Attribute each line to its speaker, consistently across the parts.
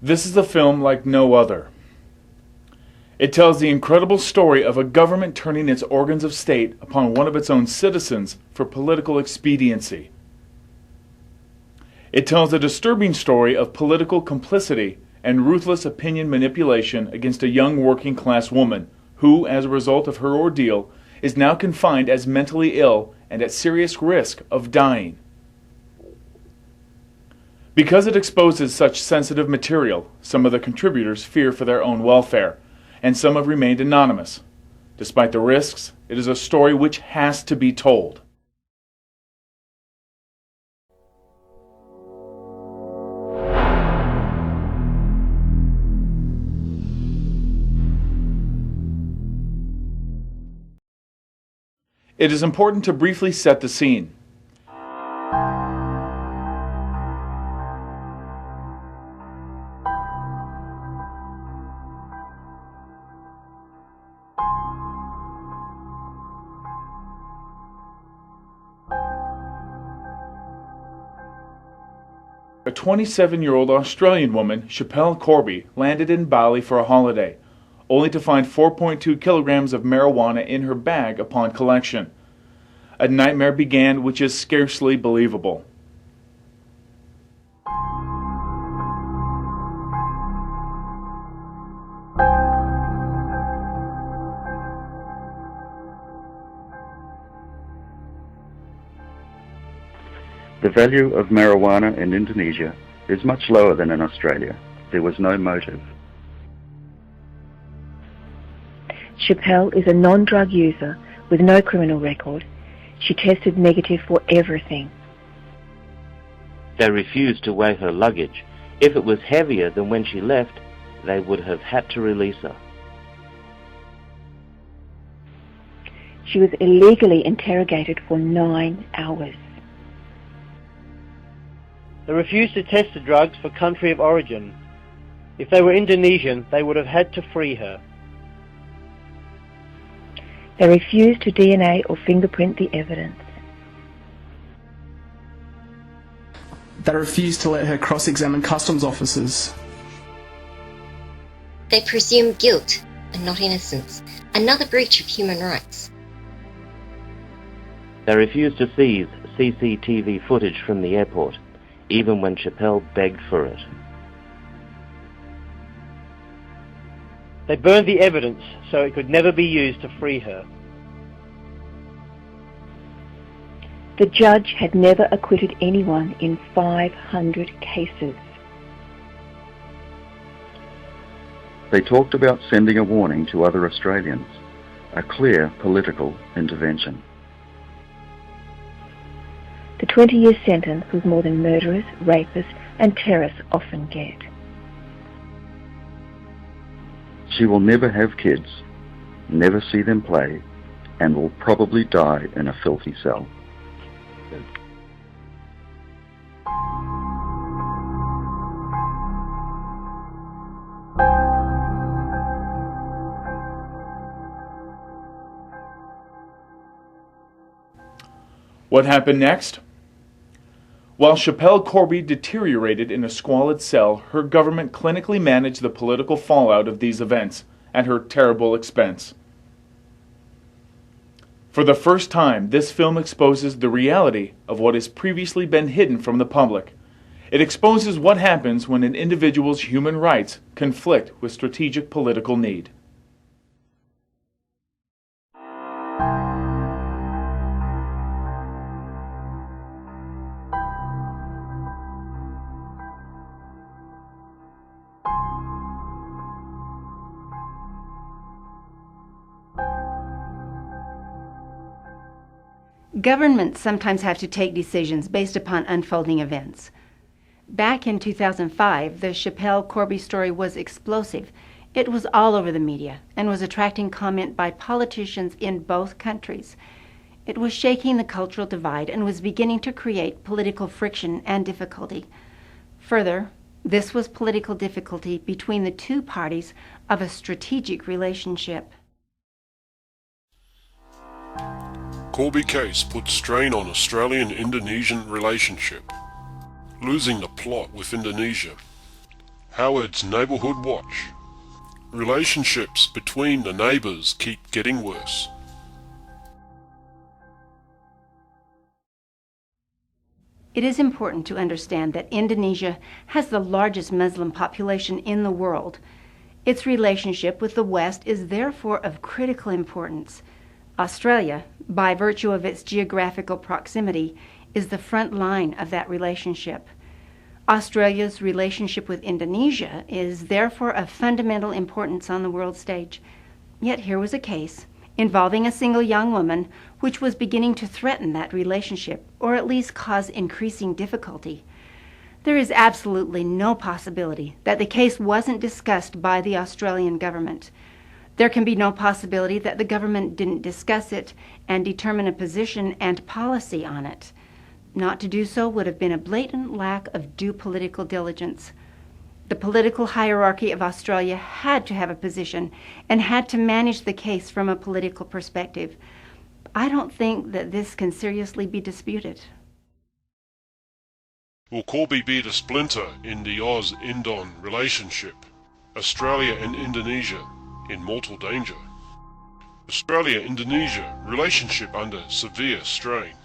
Speaker 1: This is a film like no other. It tells the incredible story of a government turning its organs of state upon one of its own citizens for political expediency. It tells a disturbing story of political complicity and ruthless opinion manipulation against a young working-class woman who, as a result of her ordeal, is now confined as mentally ill and at serious risk of dying. Because it exposes such sensitive material, some of the contributors fear for their own welfare, and some have remained anonymous. Despite the risks, it is a story which has to be told. It is important to briefly set the scene. A 27-year-old Australian woman, Schapelle Corby, landed in Bali for a holiday, only to find 4.2 kilograms of marijuana in her bag upon collection. A nightmare began which is scarcely believable.
Speaker 2: The value of marijuana in Indonesia is much lower than in Australia. There was no motive.
Speaker 3: Schapelle is a non-drug user with no criminal record. She tested negative for everything.
Speaker 4: They refused to weigh her luggage. If it was heavier than when she left, they would have had to release her.
Speaker 3: She was illegally interrogated for 9 hours.
Speaker 5: They refused to test the drugs for country of origin. If they were Indonesian, they would have had to free her.
Speaker 3: They refused to DNA or fingerprint the evidence.
Speaker 6: They refused to let her cross-examine customs officers.
Speaker 7: They presumed guilt and not innocence, another breach of human rights.
Speaker 4: They refused to seize CCTV footage from the airport, even when Schapelle begged for it.
Speaker 5: They burned the evidence so it could never be used to free her.
Speaker 3: The judge had never acquitted anyone in 500 cases.
Speaker 2: They talked about sending a warning to other Australians, a clear political intervention.
Speaker 3: The 20-year sentence was more than murderers, rapists and terrorists often get.
Speaker 2: She will never have kids, never see them play, and will probably die in a filthy cell.
Speaker 1: What happened next? While Schapelle Corby deteriorated in a squalid cell, her government clinically managed the political fallout of these events at her terrible expense. For the first time, this film exposes the reality of what has previously been hidden from the public. It exposes what happens when an individual's human rights conflict with strategic political need.
Speaker 8: Governments sometimes have to take decisions based upon unfolding events. Back in 2005, the Schapelle Corby story was explosive. It was all over the media and was attracting comment by politicians in both countries. It was shaking the cultural divide and was beginning to create political friction and difficulty. Further, This was political difficulty between the two parties of a strategic relationship.
Speaker 9: Corby case puts strain on Australian-Indonesian relationship. Losing the plot with Indonesia. Howard's Neighbourhood Watch. Relationships between the neighbours keep getting worse.
Speaker 8: It is important to understand that Indonesia has the largest Muslim population in the world. Its relationship with the West is therefore of critical importance. Australia, by virtue of its geographical proximity, is the front line of that relationship. Australia's relationship with Indonesia is therefore of fundamental importance on the world stage. Yet here was a case involving a single young woman which was beginning to threaten that relationship, or at least cause increasing difficulty. There is absolutely no possibility that the case wasn't discussed by the Australian government. There can be no possibility that the government didn't discuss it and determine a position and policy on it. Not to do so would have been a blatant lack of due political diligence. The political hierarchy of Australia had to have a position and had to manage the case from a political perspective. I don't think that this can seriously be disputed.
Speaker 9: Will Corby be the splinter in the Oz-Indon relationship? Australia and Indonesia in mortal danger. Australia-Indonesia relationship under severe strain.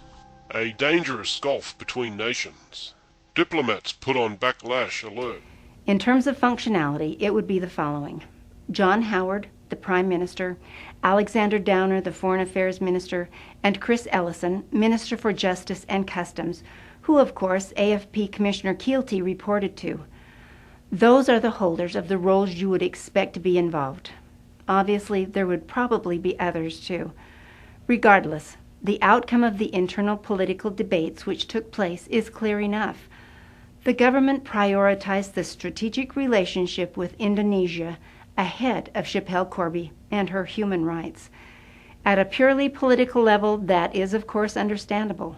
Speaker 9: A dangerous gulf between nations. Diplomats put on backlash alert.
Speaker 8: In terms of functionality, it would be the following. John Howard, the Prime Minister, Alexander Downer, the Foreign Affairs Minister, and Chris Ellison, Minister for Justice and Customs, who, of course, AFP Commissioner Keelty reported to. Those are the holders of the roles you would expect to be involved. Obviously, there would probably be others, too. Regardless, the outcome of the internal political debates which took place is clear enough. The government prioritized the strategic relationship with Indonesia ahead of Schapelle Corby and her human rights. At a purely political level, that is, of course, understandable.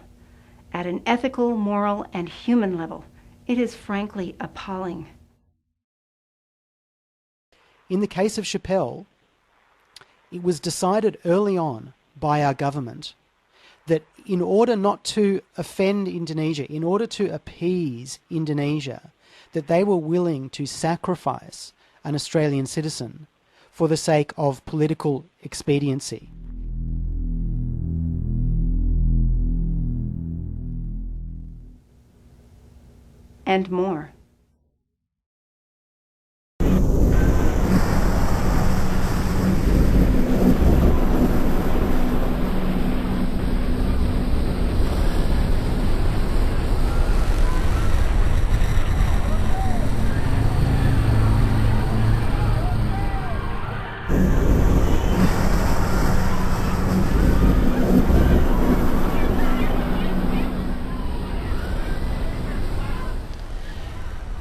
Speaker 8: At an ethical, moral, and human level, it is frankly appalling.
Speaker 10: In the case of Schapelle, it was decided early on by our government that in order not to offend Indonesia, in order to appease Indonesia, that they were willing to sacrifice an Australian citizen for the sake of political expediency.
Speaker 8: And more.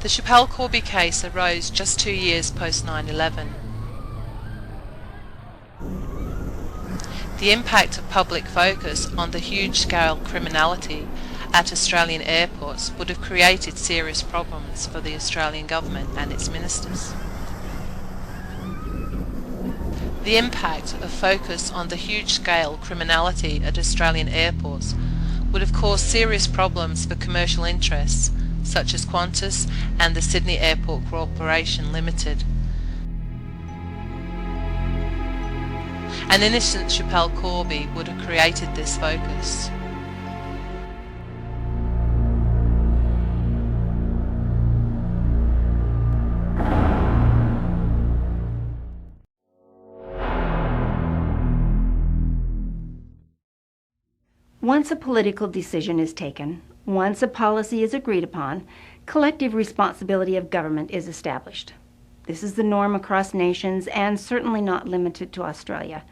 Speaker 11: The Schapelle Corby case arose just 2 years post 9/11. The impact of public focus on the huge-scale criminality at Australian airports would have created serious problems for the Australian government and its ministers. The impact of focus on the huge-scale criminality at Australian airports would have caused serious problems for commercial interests such as Qantas and the Sydney Airport Corporation Limited. An innocent Schapelle Corby would have created this focus.
Speaker 8: Once a political decision is taken, once a policy is agreed upon, collective responsibility of government is established. This is the norm across nations and certainly not limited to Australia.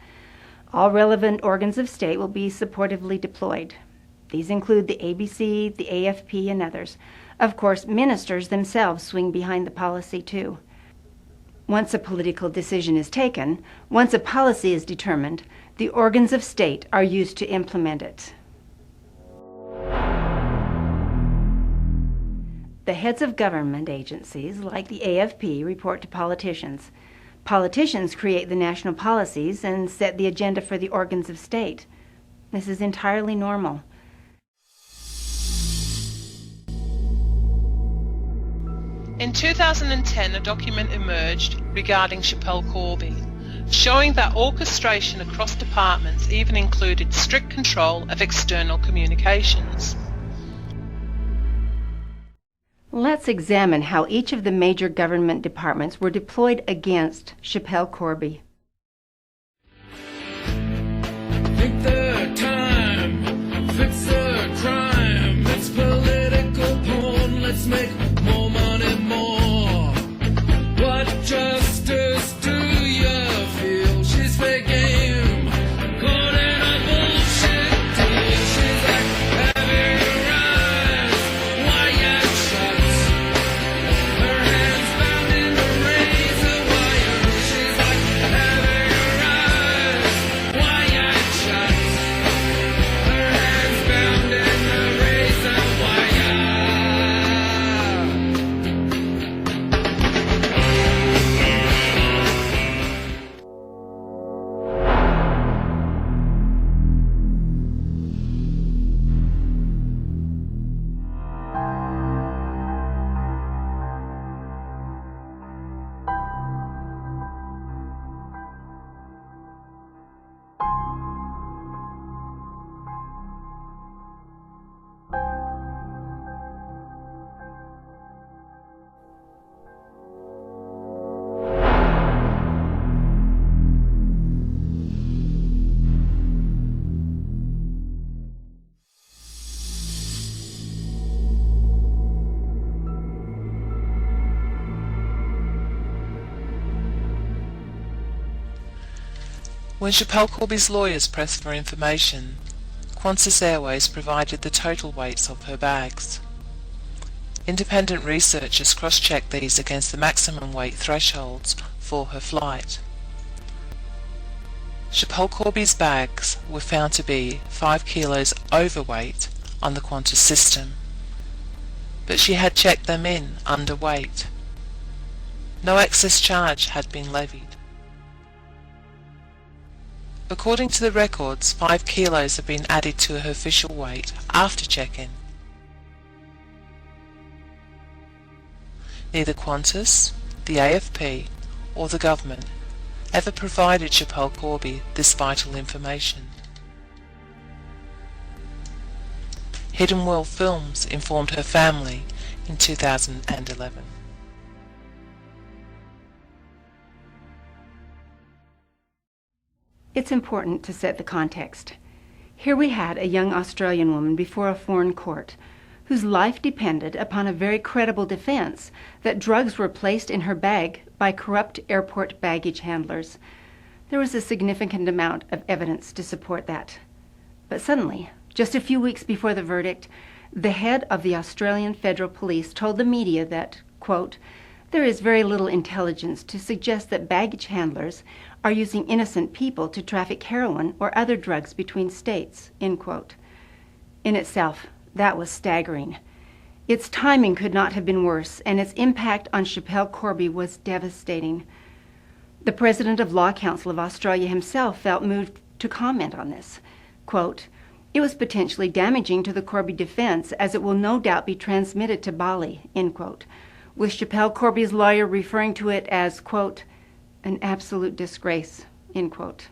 Speaker 8: All relevant organs of state will be supportively deployed. These include the ABC, the AFP, and others. Of course, ministers themselves swing behind the policy too. Once a political decision is taken, once a policy is determined, the organs of state are used to implement it. The heads of government agencies, like the AFP, report to politicians. Politicians create the national policies and set the agenda for the organs of state. This is entirely normal.
Speaker 11: In 2010, a document emerged regarding Schapelle Corby, showing that orchestration across departments even included strict control of external communications.
Speaker 8: Let's examine how each of the major government departments were deployed against Schapelle Corby.
Speaker 12: Think the time fits the crime. It's political porn. Let's make more money, more. What justice do you feel? She's fair game, caught in a bullshit deal. She's like having her eyes wide shut, her hands bound in the razor wire. She's like having her eyes wide shut, her hands bound in the razor wire.
Speaker 11: When Schapelle Corby's lawyers pressed for information, Qantas Airways provided the total weights of her bags. Independent researchers cross-checked these against the maximum weight thresholds for her flight. Schapelle Corby's bags were found to be 5 kilos overweight on the Qantas system, but she had checked them in underweight. No excess charge had been levied. According to the records, 5 kilos have been added to her official weight after check-in. Neither Qantas, the AFP, or the government ever provided Schapelle Corby this vital information. Hidden World Films informed her family in 2011.
Speaker 8: It's important to set the context. Here we had a young Australian woman before a foreign court whose life depended upon a very credible defense that drugs were placed in her bag by corrupt airport baggage handlers. There was a significant amount of evidence to support that. But suddenly, just a few weeks before the verdict, the head of the Australian Federal Police told the media that, quote, "There is very little intelligence to suggest that baggage handlers are using innocent people to traffic heroin or other drugs between states," end quote. In itself, that was staggering. Its timing could not have been worse, and its impact on Schapelle Corby was devastating. The president of Law Council of Australia himself felt moved to comment on this. Quote, "It was potentially damaging to the Corby defense, as it will no doubt be transmitted to Bali," end quote, with Schapelle Corby's lawyer referring to it as, quote, "an absolute disgrace," end quote.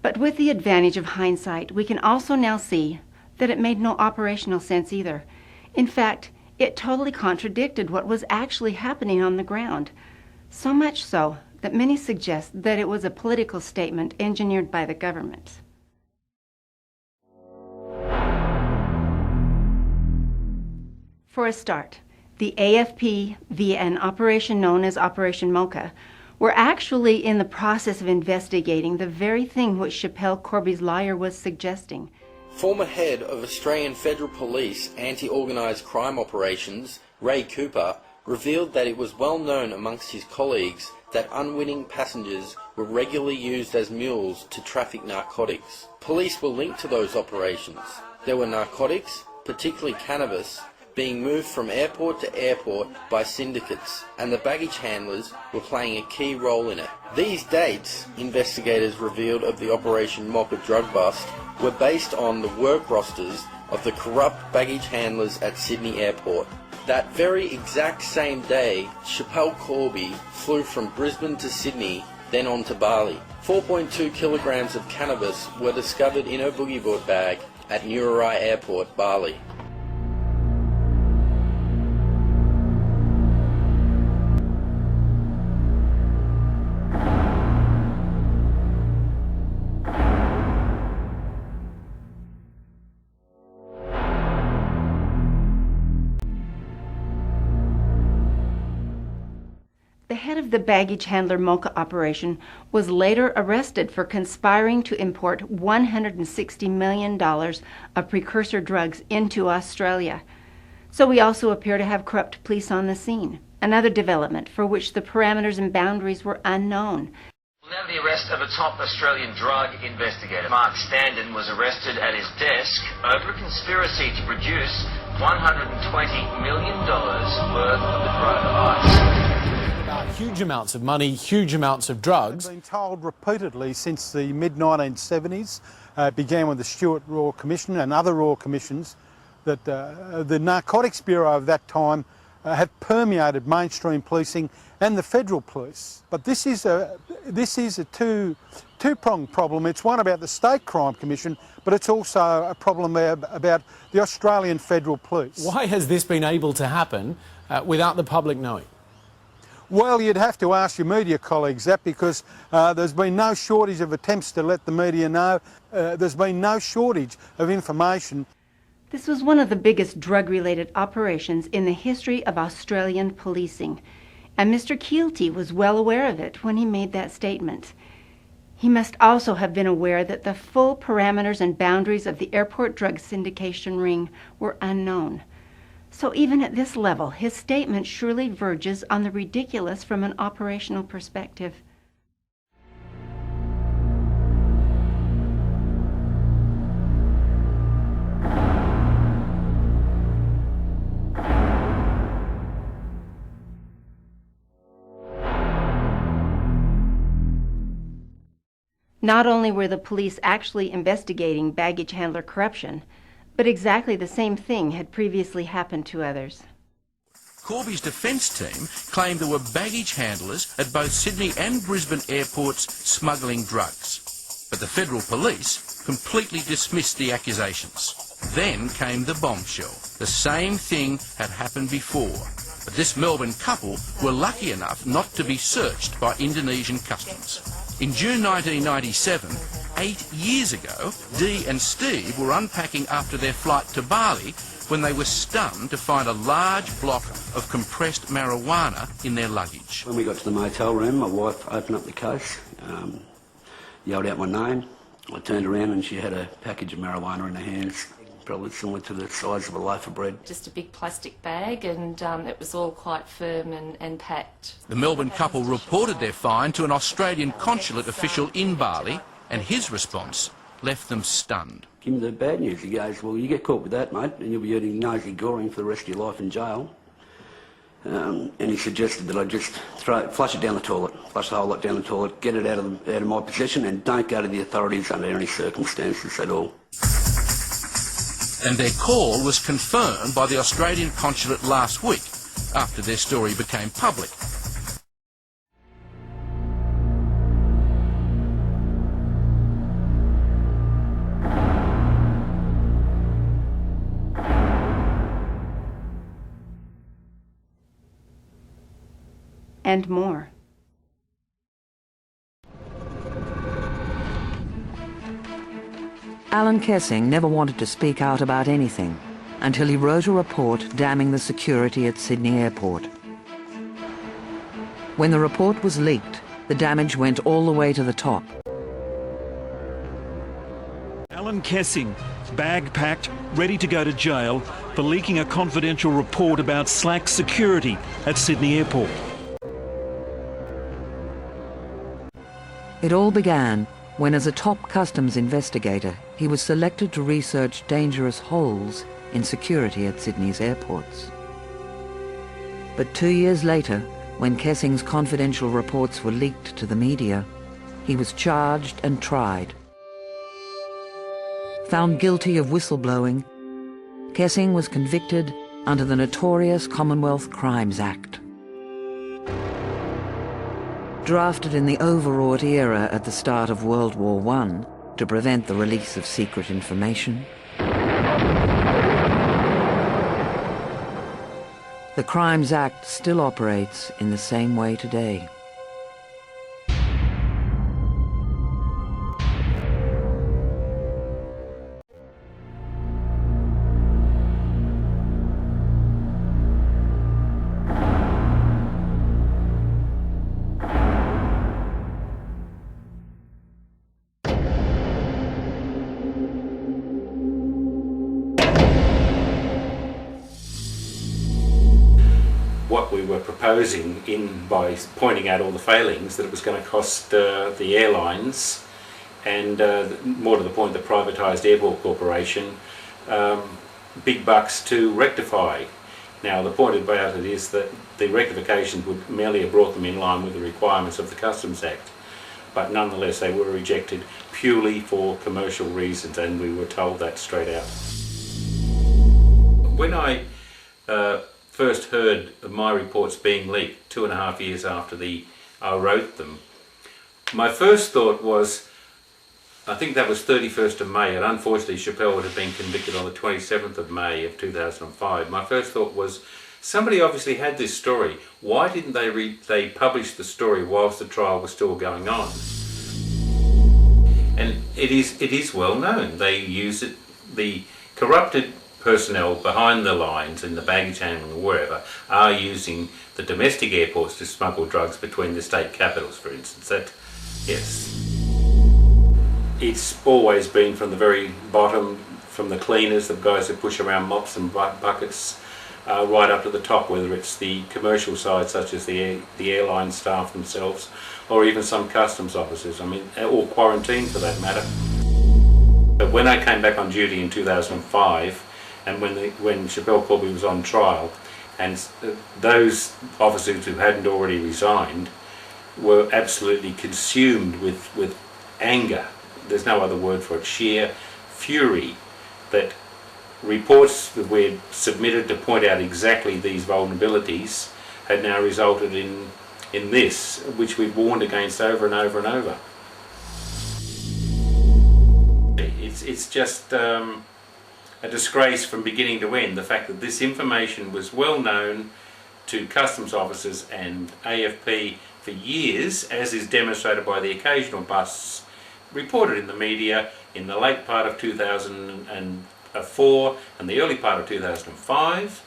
Speaker 8: But with the advantage of hindsight, we can also now see that it made no operational sense either. In fact, it totally contradicted what was actually happening on the ground, so much so that many suggest that it was a political statement engineered by the government. For a start, the AFP, via an operation known as Operation Mocha, were actually in the process of investigating the very thing which Schapelle Corby's lawyer was suggesting.
Speaker 13: Former head of Australian Federal Police Anti-Organised Crime Operations, Ray Cooper, revealed that it was well known amongst his colleagues that unwitting passengers were regularly used as mules to traffic narcotics. Police were linked to those operations. There were narcotics, particularly cannabis, being moved from airport to airport by syndicates, and the baggage handlers were playing a key role in it. These dates, investigators revealed of the Operation Mocha drug bust, were based on the work rosters of the corrupt baggage handlers at Sydney Airport. That very exact same day, Schapelle Corby flew from Brisbane to Sydney, then on to Bali. 4.2 kilograms of cannabis were discovered in her boogie board bag at Nurai Airport, Bali.
Speaker 8: The head of the baggage handler Mocha operation was later arrested for conspiring to import $160 million of precursor drugs into Australia. So we also appear to have corrupt police on the scene, another development for which the parameters and boundaries were unknown.
Speaker 14: Now the arrest of a top Australian drug investigator. Mark Standen was arrested at his desk over a conspiracy to produce $120 million worth of the drug ice.
Speaker 15: Huge amounts of money, huge amounts of drugs.
Speaker 16: I've been told repeatedly since the mid-1970s, began with the Stewart Royal Commission and other Royal Commissions, that the Narcotics Bureau of that time had permeated mainstream policing and the federal police. But this is a two-pronged problem. It's one about the State Crime Commission, but it's also a problem about the Australian Federal Police.
Speaker 15: Why has this been able to happen without the public knowing?
Speaker 16: Well, you'd have to ask your media colleagues that, because there's been no shortage of attempts to let the media know. There's been no shortage of information.
Speaker 8: This was one of the biggest drug-related operations in the history of Australian policing, and Mr. Keelty was well aware of it when he made that statement. He must also have been aware that the full parameters and boundaries of the airport drug syndication ring were unknown. So even at this level, his statement surely verges on the ridiculous from an operational perspective. Not only were the police actually investigating baggage handler corruption, but exactly the same thing had previously happened to others.
Speaker 17: Corby's defence team claimed there were baggage handlers at both Sydney and Brisbane airports smuggling drugs. But the federal police completely dismissed the accusations. Then came the bombshell. The same thing had happened before. But this Melbourne couple were lucky enough not to be searched by Indonesian customs. In June 1997, 8 years ago, Dee and Steve were unpacking after their flight to Bali when they were stunned to find a large block of compressed marijuana in their luggage.
Speaker 18: When we got to the motel room, my wife opened up the case, yelled out my name. I turned around and she had a package of marijuana in her hands, probably similar to the size of a loaf of bread.
Speaker 19: Just a big plastic bag, and it was all quite firm and packed.
Speaker 17: The Melbourne couple reported their find to an Australian consulate official in Bali, and his response left them stunned.
Speaker 18: Give me the bad news. He goes, well, you get caught with that, mate, and you'll be eating nosy goring for the rest of your life in jail. And he suggested that I just flush it down the toilet, flush the whole lot down the toilet, get it out of my possession, and don't go to the authorities under any circumstances at all.
Speaker 17: And their call was confirmed by the Australian consulate last week, after their story became public.
Speaker 8: And more.
Speaker 20: Alan Kessing never wanted to speak out about anything until he wrote a report damning the security at Sydney Airport. When the report was leaked, the damage went all the way to the top.
Speaker 21: Alan Kessing, bag packed, ready to go to jail for leaking a confidential report about slack security at Sydney Airport.
Speaker 20: It all began when, as a top customs investigator, he was selected to research dangerous holes in security at Sydney's airports. But 2 years later, when Kessing's confidential reports were leaked to the media, he was charged and tried. Found guilty of whistleblowing, Kessing was convicted under the notorious Commonwealth Crimes Act. Drafted in the overwrought era at the start of World War I to prevent the release of secret information, the Crimes Act still operates in the same way today.
Speaker 6: What we were proposing by pointing out all the failings, that it was going to cost the airlines and more to the point the privatised airport corporation big bucks to rectify. Now the point about it is that the rectifications would merely have brought them in line with the requirements of the Customs Act, but nonetheless they were rejected purely for commercial reasons, and we were told that straight out. When I first heard of my reports being leaked 2.5 years after I wrote them, my first thought was, I think that was 31st of May, and unfortunately Schapelle would have been convicted on the 27th of May of 2005. My first thought was, somebody obviously had this story. Why didn't they publish the story whilst the trial was still going on? And it is well known. They use it, the corrupted personnel behind the lines in the baggage handling or wherever are using the domestic airports to smuggle drugs between the state capitals, for instance. That, yes. It's always been from the very bottom, from the cleaners, the guys who push around mops and buckets, right up to the top, whether it's the commercial side such as the airline staff themselves, or even some customs officers, I mean, or quarantine for that matter. But when I came back on duty in 2005, and when Schapelle Corby was on trial, and those officers who hadn't already resigned were absolutely consumed with anger, there's no other word for it, sheer fury, that reports that we'd submitted to point out exactly these vulnerabilities had now resulted in this, which we've warned against over and over and over. It's just a disgrace from beginning to end, the fact that this information was well known to customs officers and AFP for years, as is demonstrated by the occasional busts reported in the media in the late part of 2004 and the early part of 2005,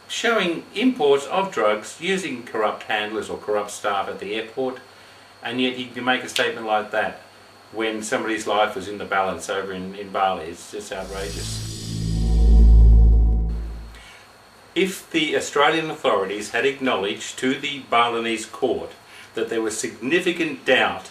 Speaker 6: showing imports of drugs using corrupt handlers or corrupt staff at the airport, and yet you can make a statement like that when somebody's life was in the balance over in Bali. It's just outrageous. If the Australian authorities had acknowledged to the Balinese court that there was significant doubt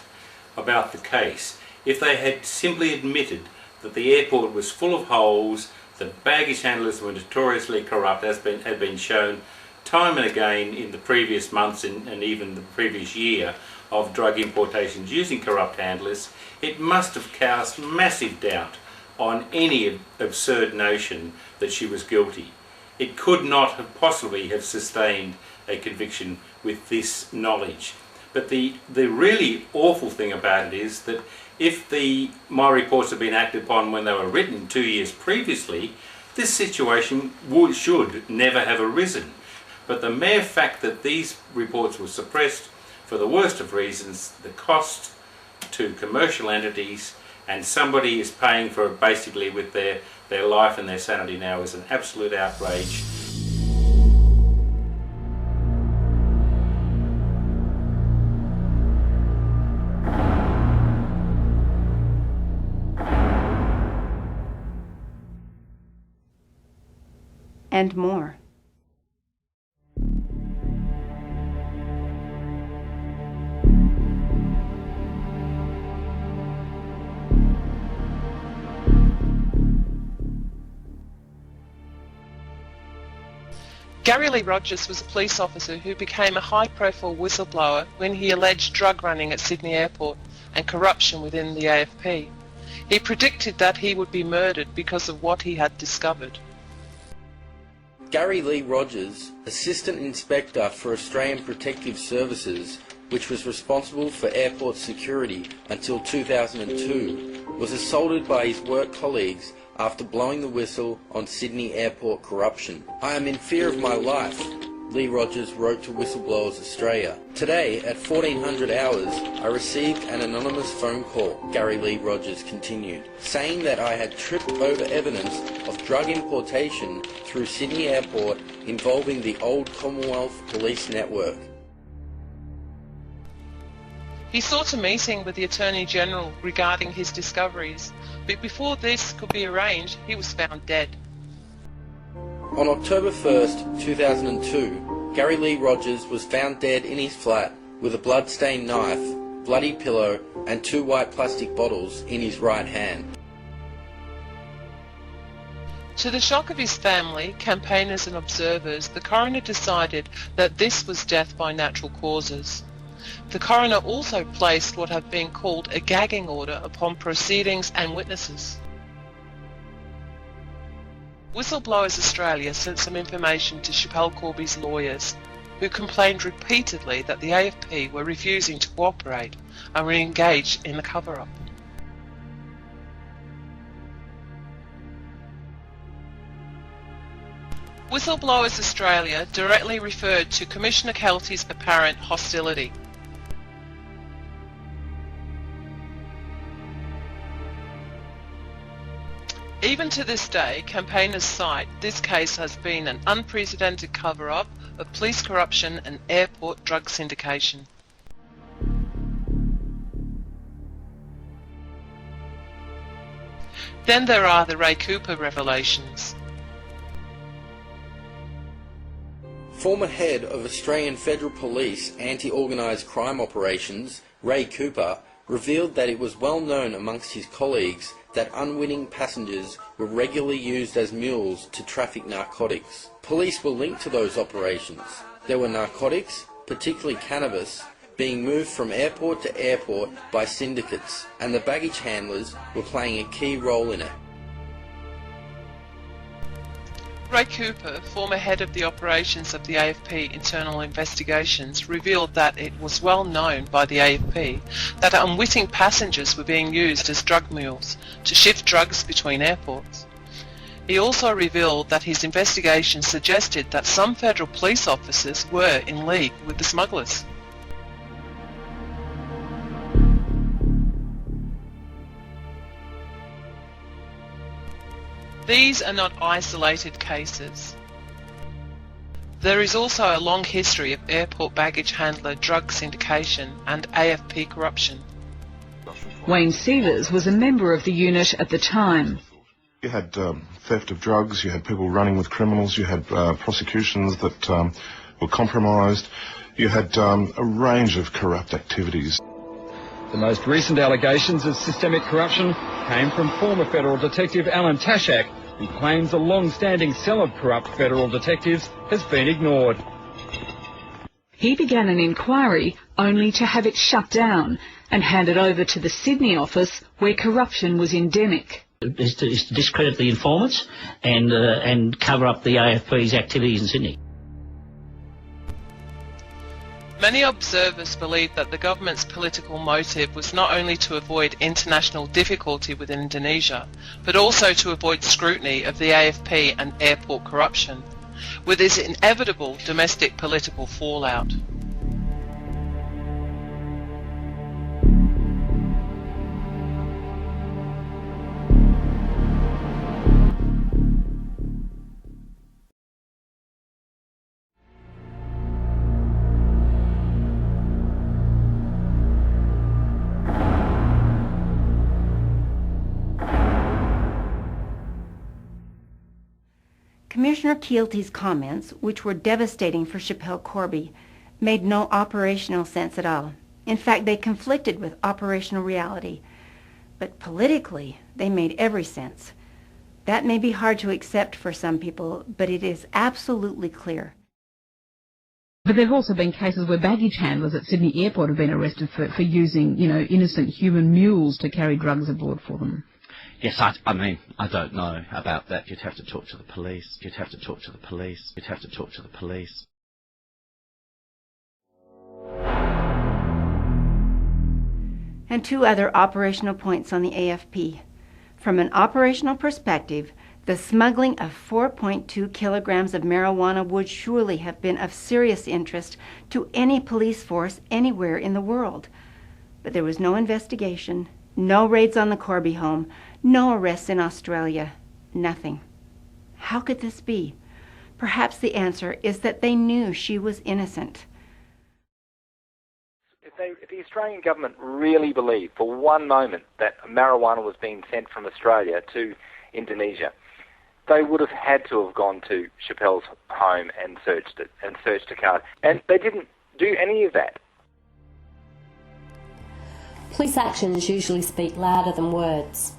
Speaker 6: about the case, if they had simply admitted that the airport was full of holes, that baggage handlers were notoriously corrupt, as had been shown time and again in the previous months and even the previous year of drug importations using corrupt handlers, it must have cast massive doubt on any absurd notion that she was guilty. It could not have possibly have sustained a conviction with this knowledge. But the really awful thing about it is that if my reports had been acted upon when they were written 2 years previously, this situation should never have arisen. But the mere fact that these reports were suppressed for the worst of reasons, the cost to commercial entities, and somebody is paying for it basically with their life and their sanity now, is an absolute outrage.
Speaker 8: And more.
Speaker 11: Gary Lee Rogers was a police officer who became a high-profile whistleblower when he alleged drug running at Sydney Airport and corruption within the AFP. He predicted that he would be murdered because of what he had discovered.
Speaker 13: Gary Lee Rogers, Assistant Inspector for Australian Protective Services, which was responsible for airport security until 2002, was assaulted by his work colleagues after blowing the whistle on Sydney airport corruption. "I am in fear of my life," Lee Rogers wrote to Whistleblowers Australia. "Today, at 1400 hours, I received an anonymous phone call," Gary Lee Rogers continued, saying that I had tripped over evidence of drug importation through Sydney Airport involving the old Commonwealth Police network.
Speaker 11: He sought a meeting with the Attorney General regarding his discoveries, but before this could be arranged, he was found dead.
Speaker 13: On October 1st, 2002, Gary Lee Rogers was found dead in his flat with a blood-stained knife, bloody pillow and 2 white plastic bottles in his right hand.
Speaker 11: To the shock of his family, campaigners and observers, the coroner decided that this was death by natural causes. The coroner also placed what have been called a gagging order upon proceedings and witnesses. Whistleblowers Australia sent some information to Schapelle Corby's lawyers, who complained repeatedly that the AFP were refusing to cooperate and were engaged in a cover-up. Whistleblowers Australia directly referred to Commissioner Kelty's apparent hostility. Even to this day, campaigners cite this case has been an unprecedented cover-up of police corruption and airport drug syndication. Then there are the Ray Cooper revelations.
Speaker 13: Former head of Australian Federal Police anti-organised crime operations, Ray Cooper, revealed that it was well known amongst his colleagues that unwitting passengers were regularly used as mules to traffic narcotics. Police were linked to those operations. There were narcotics, particularly cannabis, being moved from airport to airport by syndicates, and the baggage handlers were playing a key role in it.
Speaker 11: Ray Cooper, former head of the operations of the AFP Internal Investigations, revealed that it was well known by the AFP that unwitting passengers were being used as drug mules to shift drugs between airports. He also revealed that his investigation suggested that some federal police officers were in league with the smugglers. These are not isolated cases. There is also a long history of airport baggage handler drug syndication and AFP corruption.
Speaker 7: Wayne Sievers was a member of the unit at the time.
Speaker 22: You had theft of drugs, you had people running with criminals, you had prosecutions that were compromised, you had a range of corrupt activities.
Speaker 23: The most recent allegations of systemic corruption came from former federal detective Alan Tashak, who claims a long-standing cell of corrupt federal detectives has been ignored.
Speaker 7: He began an inquiry only to have it shut down and handed over to the Sydney office where corruption was endemic.
Speaker 24: Is to discredit the informants and cover up the AFP's activities in Sydney.
Speaker 11: Many observers believe that the government's political motive was not only to avoid international difficulty with Indonesia, but also to avoid scrutiny of the AFP and airport corruption, with its inevitable domestic political fallout.
Speaker 8: Commissioner Kelty's comments, which were devastating for Schapelle Corby, made no operational sense at all. In fact, they conflicted with operational reality. But politically, they made every sense. That may be hard to accept for some people, but it is absolutely clear.
Speaker 2: But there have also been cases where baggage handlers at Sydney Airport have been arrested for using, innocent human mules to carry drugs aboard for them.
Speaker 3: Yes, I mean, I don't know about that. You'd have to talk to the police. You'd have to talk to the police. You'd have to talk to the police.
Speaker 8: And two other operational points on the AFP. From an operational perspective, the smuggling of 4.2 kilograms of marijuana would surely have been of serious interest to any police force anywhere in the world. But there was no investigation, no raids on the Corby home, no arrests in Australia, nothing. How could this be? Perhaps the answer is that they knew she was innocent.
Speaker 4: If the Australian government really believed for one moment that marijuana was being sent from Australia to Indonesia, they would have had to have gone to Schapelle's home and searched it, and searched a car. And they didn't do any of that.
Speaker 5: Police actions usually speak louder than words.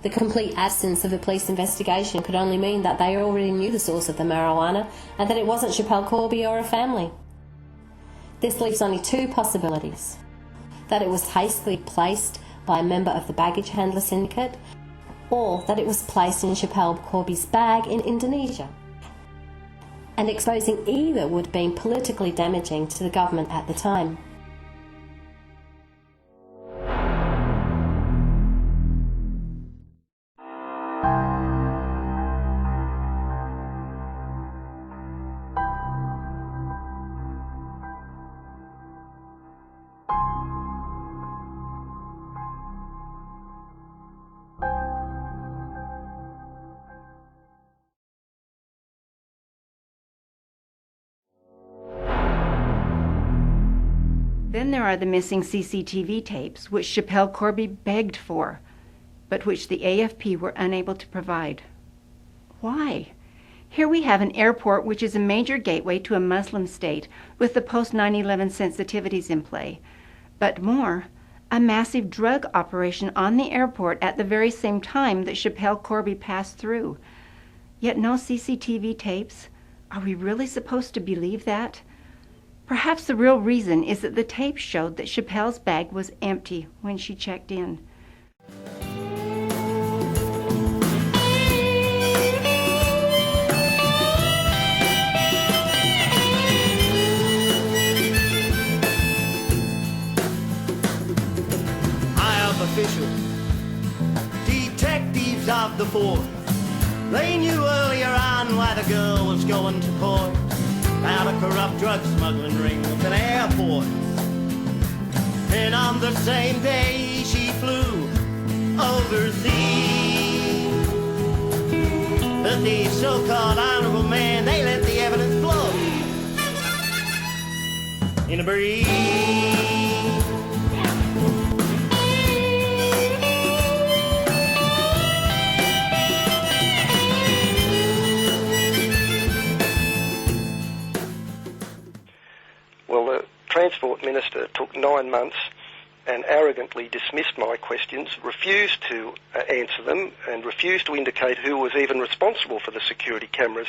Speaker 5: The complete absence of a police investigation could only mean that they already knew the source of the marijuana and that it wasn't Schapelle Corby or her family. This leaves only two possibilities: that it was hastily placed by a member of the baggage handler syndicate, or that it was placed in Schapelle Corby's bag in Indonesia. And exposing either would have been politically damaging to the government at the time.
Speaker 8: Then there are the missing CCTV tapes, which Schapelle Corby begged for, but which the AFP were unable to provide. Why? Here we have an airport which is a major gateway to a Muslim state with the post-9/11 sensitivities in play. But more, a massive drug operation on the airport at the very same time that Schapelle Corby passed through. Yet no CCTV tapes. Are we really supposed to believe that? Perhaps the real reason is that the tape showed that Schapelle's bag was empty when she checked in.
Speaker 25: High up officials, detectives of the force, they knew earlier on why the girl was going to court. About a corrupt drug smuggling ring with an airport. And on the same day she flew overseas. But the so-called honorable man, they let the evidence blow in a breeze.
Speaker 26: Well, the Transport Minister took 9 months and arrogantly dismissed my questions, refused to answer them, and refused to indicate who was even responsible for the security cameras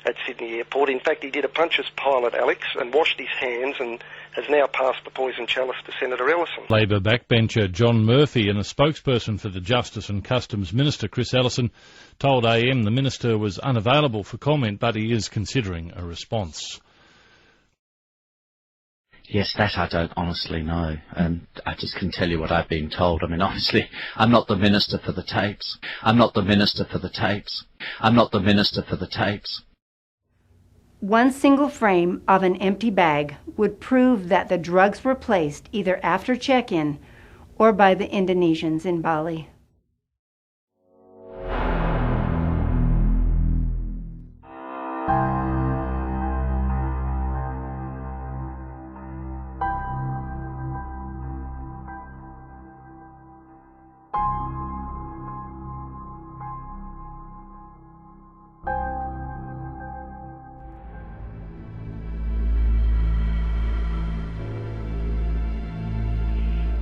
Speaker 26: at Sydney Airport. In fact, he did a Pontius Pilate, Alex, and washed his hands and has now passed the poison chalice to Senator Ellison.
Speaker 27: Labor backbencher John Murphy and a spokesperson for the Justice and Customs Minister Chris Ellison told AM the minister was unavailable for comment, but he is considering a response.
Speaker 3: Yes, that I don't honestly know, and I just can tell you what I've been told. I mean, obviously, I'm not the minister for the tapes. I'm not the minister for the tapes. I'm not the minister for the tapes.
Speaker 8: One single frame of an empty bag would prove that the drugs were placed either after check-in or by the Indonesians in Bali.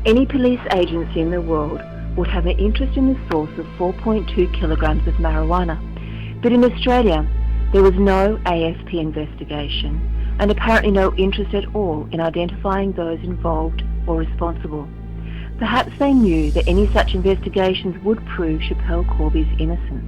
Speaker 28: Any police agency in the world
Speaker 1: would have an interest in the source of 4.2 kilograms of marijuana. But in Australia, there was no AFP investigation and apparently no interest at all in identifying those involved or responsible. Perhaps they knew that any such investigations would prove Schapelle Corby's innocence.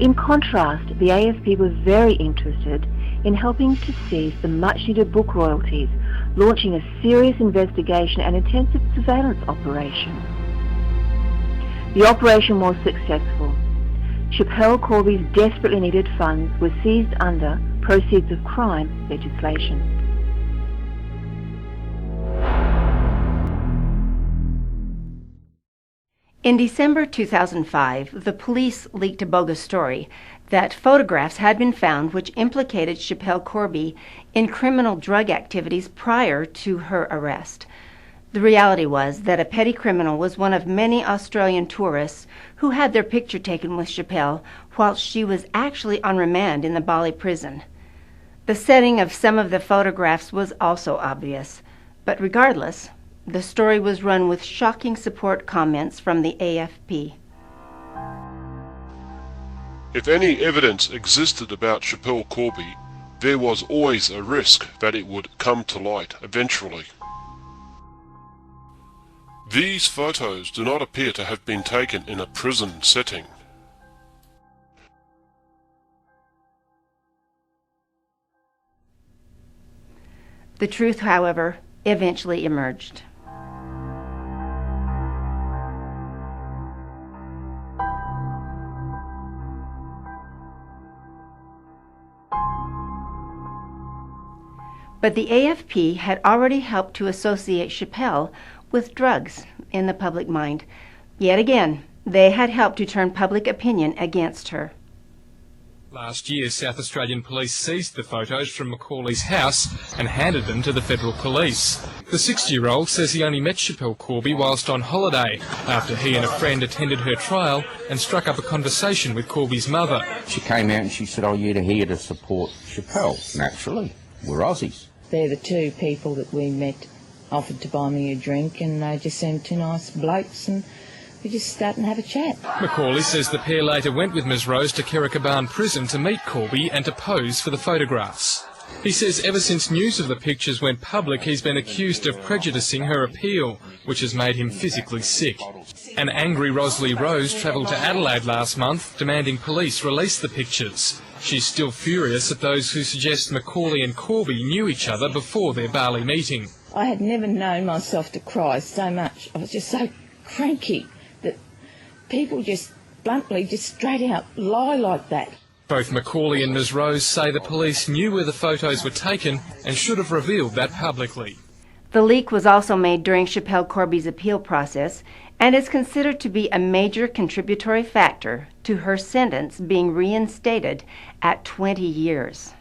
Speaker 1: In contrast, the AFP were very interested in helping to seize the much-needed book royalties, launching a serious investigation and intensive surveillance operation. The operation was successful. Schapelle Corby's desperately needed funds were seized under proceeds of crime legislation.
Speaker 8: In December 2005, the police leaked a bogus story that photographs had been found which implicated Schapelle Corby in criminal drug activities prior to her arrest. The reality was that a petty criminal was one of many Australian tourists who had their picture taken with Schapelle while she was actually on remand in the Bali prison. The setting of some of the photographs was also obvious, but regardless, the story was run with shocking support comments from the AFP.
Speaker 9: If any evidence existed about Schapelle Corby, there was always a risk that it would come to light eventually. These photos do not appear to have been taken in a prison setting.
Speaker 8: The truth, however, eventually emerged. But the AFP had already helped to associate Schapelle with drugs in the public mind. Yet again, they had helped to turn public opinion against her.
Speaker 10: Last year, South Australian police seized the photos from Macaulay's house and handed them to the federal police. The 60-year-old says he only met Schapelle Corby whilst on holiday, after he and a friend attended her trial and struck up a conversation with Corby's mother.
Speaker 12: She came out and she said, "Oh, you're here to support Schapelle." Naturally, we're Aussies.
Speaker 14: They're the two people that we met, offered to buy me a drink, and they just seemed two nice blokes, and we just started and have a chat.
Speaker 10: Macaulay says the pair later went with Ms Rose to Kirrikabarn prison to meet Corby and to pose for the photographs. He says ever since news of the pictures went public, he's been accused of prejudicing her appeal, which has made him physically sick. An angry Rosalie Rose travelled to Adelaide last month, demanding police release the pictures. She's still furious at those who suggest Macaulay and Corby knew each other before their Bali meeting.
Speaker 14: I had never known myself to cry so much. I was just so cranky that people just bluntly, just straight out lie like that.
Speaker 10: Both Macaulay and Ms Rose say the police knew where the photos were taken and should have revealed that publicly.
Speaker 8: The leak was also made during Schapelle Corby's appeal process and is considered to be a major contributory factor to her sentence being reinstated at 20 years.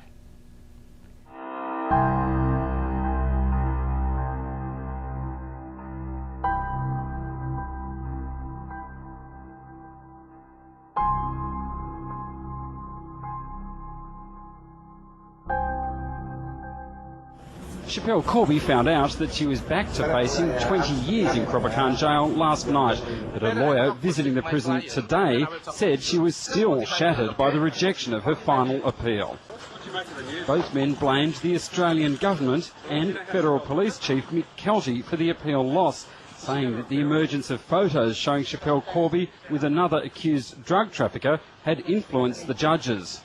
Speaker 23: Schapelle Corby found out that she was back to facing 20 years in Corby jail last night, but her lawyer visiting the prison today said she was still shattered by the rejection of her final appeal. Both men blamed the Australian government and Federal Police Chief Mick Kelty for the appeal loss, saying that the emergence of photos showing Schapelle Corby with another accused drug trafficker had influenced the judges.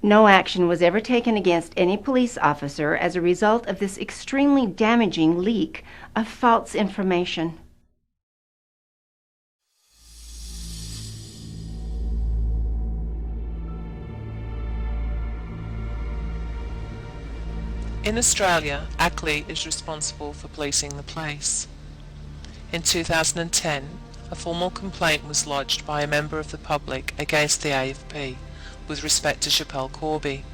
Speaker 8: No action was ever taken against any police officer as a result of this extremely damaging leak of false information.
Speaker 11: In Australia, ACLI is responsible for policing the place. In 2010, a formal complaint was lodged by a member of the public against the AFP with respect to Schapelle Corby.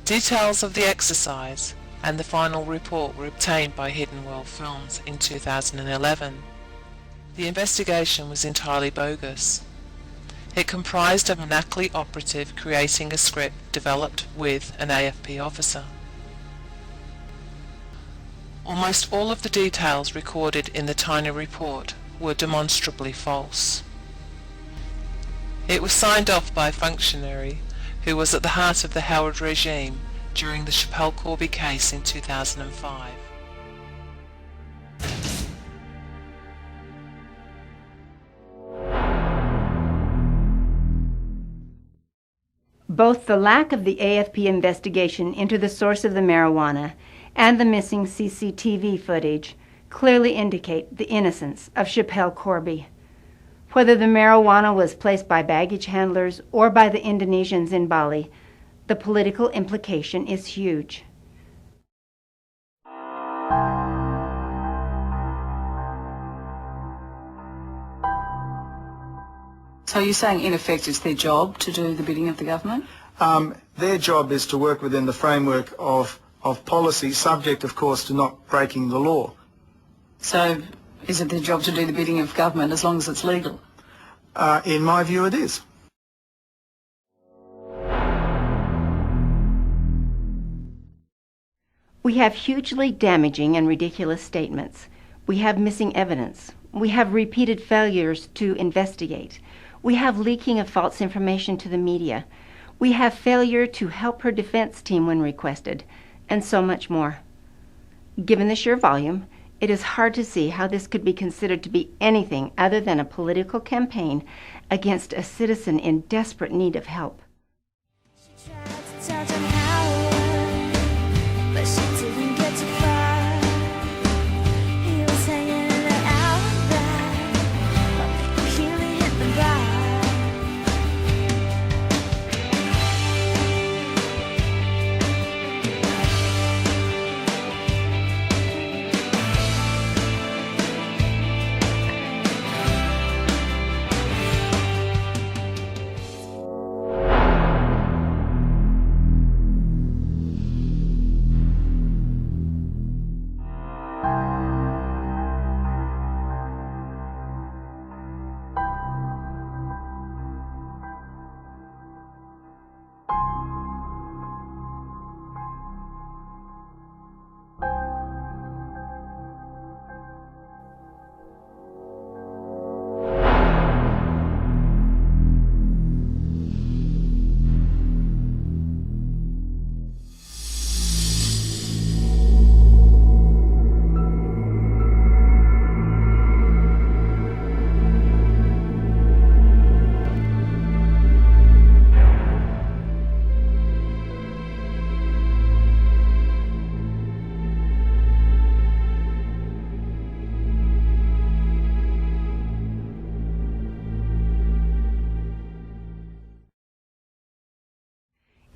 Speaker 11: Details of the exercise and the final report were obtained by Hidden World Films in 2011. The investigation was entirely bogus. It comprised of an ACLI operative creating a script developed with an AFP officer. Almost all of the details recorded in the tiny report were demonstrably false. It was signed off by a functionary who was at the heart of the Howard regime during the Schapelle Corby case in 2005.
Speaker 8: Both the lack of the AFP investigation into the source of the marijuana and the missing CCTV footage clearly indicate the innocence of Schapelle Corby. Whether the marijuana was placed by baggage handlers or by the Indonesians in Bali, the political implication is huge.
Speaker 15: So you're saying, in effect, it's their job to do the bidding of the government?
Speaker 16: Their job is to work within the framework of policy, subject, of course, to not breaking the law.
Speaker 15: So is it their job to do the bidding of government as long as it's legal?
Speaker 16: In my view, it is.
Speaker 8: We have hugely damaging and ridiculous statements. We have missing evidence. We have repeated failures to investigate. We have leaking of false information to the media. We have failure to help her defense team when requested, and so much more. Given the sheer volume, it is hard to see how this could be considered to be anything other than a political campaign against a citizen in desperate need of help.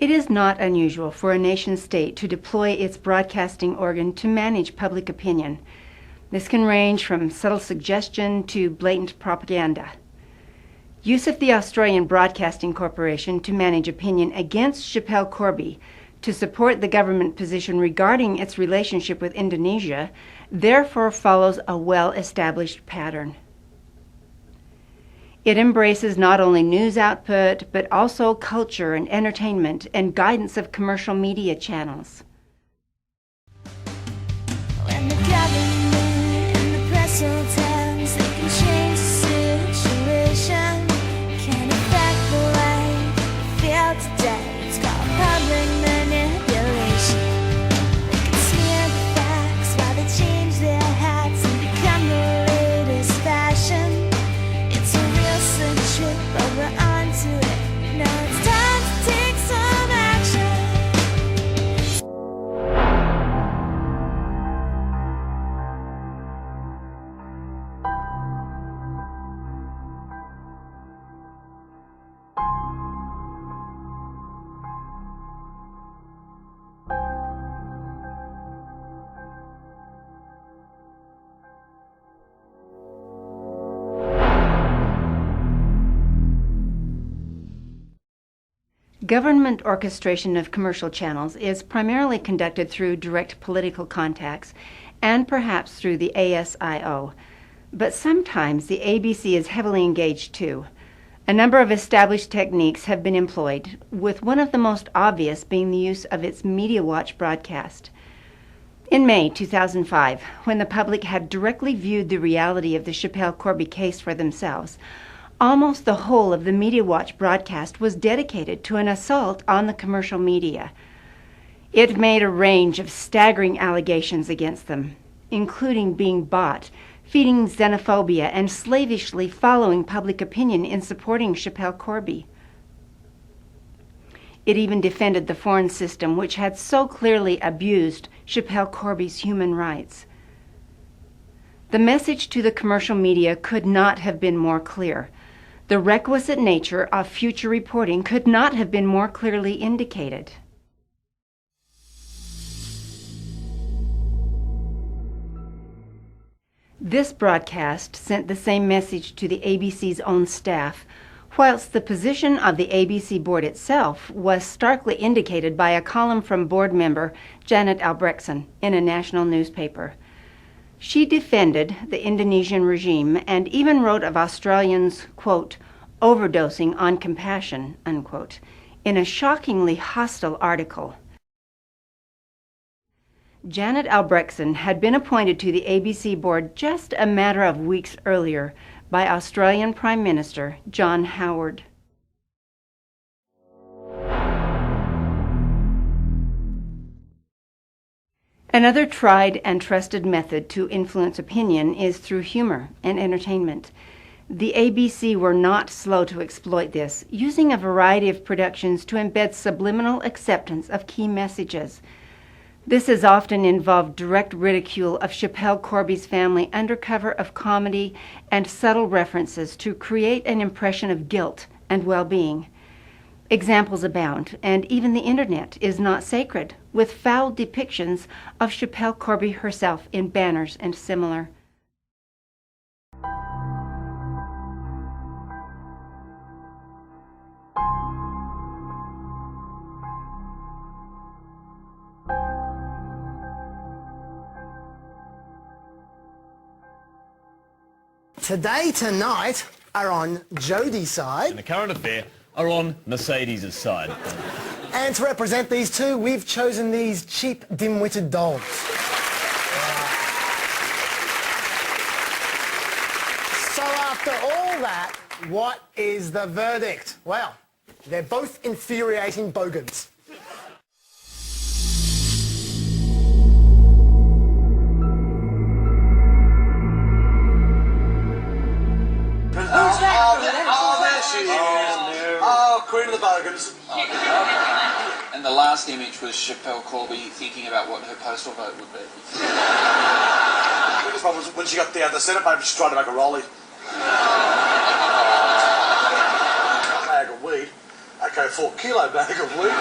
Speaker 8: It is not unusual for a nation-state to deploy its broadcasting organ to manage public opinion. This can range from subtle suggestion to blatant propaganda. Use of the Australian Broadcasting Corporation to manage opinion against Schapelle Corby to support the government position regarding its relationship with Indonesia therefore follows a well-established pattern. It embraces not only news output, but also culture and entertainment and guidance of commercial media channels.
Speaker 17: When the government and the press all tells they can change the situation, can affect the way we feel today. It's called public manipulation. They can smear the facts while they change their hats and become the latest fashion. It's a real trip, but we're on to it. Now it's time to take some action.
Speaker 8: Government orchestration of commercial channels is primarily conducted through direct political contacts and perhaps through the ASIO. But sometimes the ABC is heavily engaged too. A number of established techniques have been employed, with one of the most obvious being the use of its Media Watch broadcast. In May 2005, when the public had directly viewed the reality of the Schapelle Corby case for themselves, almost the whole of the Media Watch broadcast was dedicated to an assault on the commercial media. It made a range of staggering allegations against them, including being bought, feeding xenophobia, and slavishly following public opinion in supporting Schapelle Corby. It even defended the foreign system, which had so clearly abused Schapelle Corby's human rights. The message to the commercial media could not have been more clear. The requisite nature of future reporting could not have been more clearly indicated. This broadcast sent the same message to the ABC's own staff, whilst the position of the ABC board itself was starkly indicated by a column from board member Janet Albrechtsen in a national newspaper. She defended the Indonesian regime and even wrote of Australians, quote, overdosing on compassion, unquote, in a shockingly hostile article. Janet Albrechtsen had been appointed to the ABC board just a matter of weeks earlier by Australian Prime Minister John Howard. Another tried and trusted method to influence opinion is through humor and entertainment. The ABC were not slow to exploit this, using a variety of productions to embed subliminal acceptance of key messages. This has often involved direct ridicule of Schapelle Corby's family under cover of comedy and subtle references to create an impression of guilt and well-being. Examples abound, and even the internet is not sacred, with foul depictions of Schapelle Corby herself in banners and similar.
Speaker 6: Today, tonight are on Jodie's side.
Speaker 13: And the current affair are on Mercedes' side.
Speaker 6: And to represent these two, we've chosen these cheap, dim-witted dogs. So after all that, what is the verdict? Well, they're both infuriating bogans.
Speaker 18: Queen of the Bogans.
Speaker 19: And the last image was Schapelle Corby thinking about what her postal vote would be.
Speaker 18: The biggest problem was when she got the Senate paper, she tried to make a rollie. Bag of weed. Okay, 4 kilo bag of weed.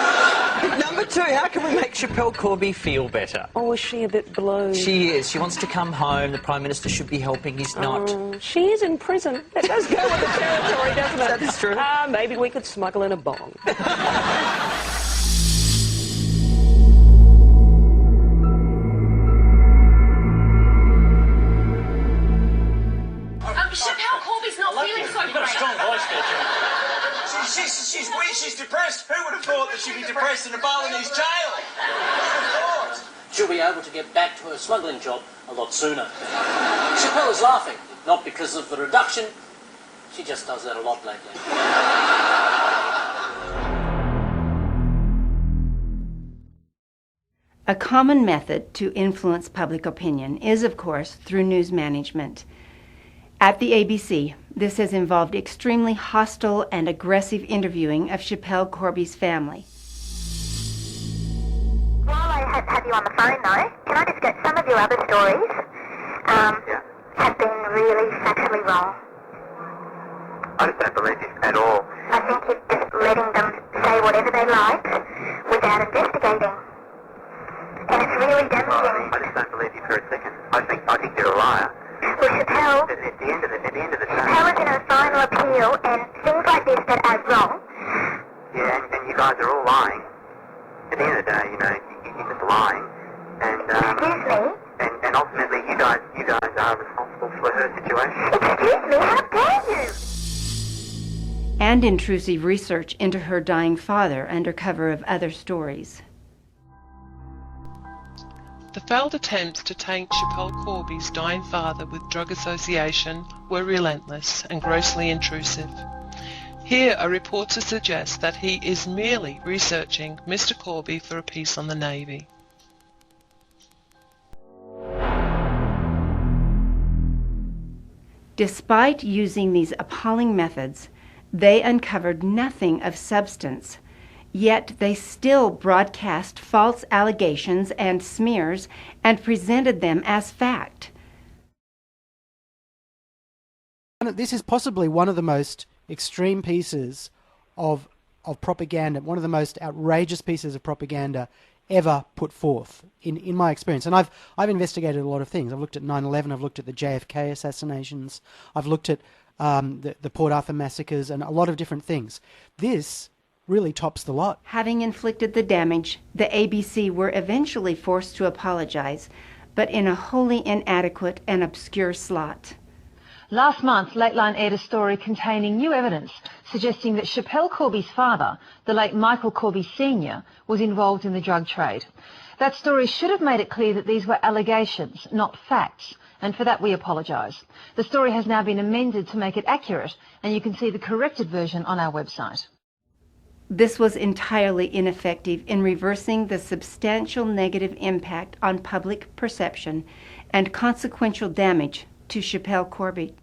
Speaker 20: Number 2, how can we make Schapelle Corby feel better?
Speaker 21: Oh, is she a bit blue?
Speaker 20: She is. She wants to come home. The Prime Minister should be helping. He's not.
Speaker 21: She is in prison. That does go with the territory, doesn't it?
Speaker 20: That is true.
Speaker 21: Maybe we could smuggle in a bong.
Speaker 22: Schapelle Corby's not feeling so great.
Speaker 18: You've got a strong voice there, She's weird, she's depressed. Who would have thought that she'd be depressed in a Balinese jail?
Speaker 24: She'll be able to get back to her smuggling job a lot sooner. Schapelle is laughing, not because of the reduction. She just does that a lot lately.
Speaker 8: A common method to influence public opinion is, of course, through news management. At the ABC, this has involved extremely hostile and aggressive interviewing of Schapelle Corby's family.
Speaker 28: While I have you on the phone, though, can I just get some of your other stories have been really factually wrong. I just don't believe you at all. I think you're just letting them say whatever they like without investigating. And it's really damaging. I just don't believe you for a second. I think you're a liar. Well, Schapelle, at the end of the day, Schapelle is in a final appeal, and things like this that are wrong. Yeah, and you guys are all lying. At the end of the day, you're just lying. And excuse me. And ultimately, you guys are responsible for her situation. Excuse me, how dare you?
Speaker 8: And intrusive research into her dying father under cover of other stories.
Speaker 11: The failed attempts to taint Schapelle Corby's dying father with drug association were relentless and grossly intrusive. Here are reports to suggest that he is merely researching Mr. Corby for a piece on the Navy.
Speaker 8: Despite using these appalling methods, they uncovered nothing of substance. Yet they still broadcast false allegations and smears and presented them as fact.
Speaker 2: This is possibly one of the most extreme pieces of propaganda, one of the most outrageous pieces of propaganda ever put forth in my experience. And I've investigated a lot of things. I've looked at 9/11, I've looked at the JFK assassinations, I've looked at the Port Arthur massacres and a lot of different things. This really tops the lot.
Speaker 8: Having inflicted the damage, the ABC were eventually forced to apologize, but in a wholly inadequate and obscure slot.
Speaker 1: Last month, Lateline aired a story containing new evidence suggesting that Schapelle Corby's father, the late Michael Corby Sr., was involved in the drug trade. That story should have made it clear that these were allegations, not facts, and for that we apologise. The story has now been amended to make it accurate, and you can see the corrected version on our website.
Speaker 8: This was entirely ineffective in reversing the substantial negative impact on public perception and consequential damage to Schapelle Corby.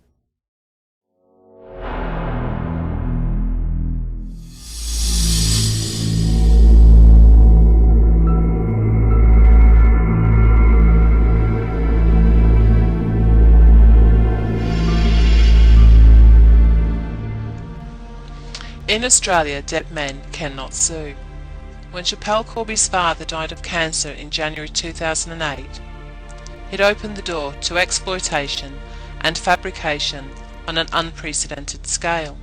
Speaker 11: In Australia, dead men cannot sue. When Schapelle Corby's father died of cancer in January 2008, it opened the door to exploitation and fabrication on an unprecedented scale.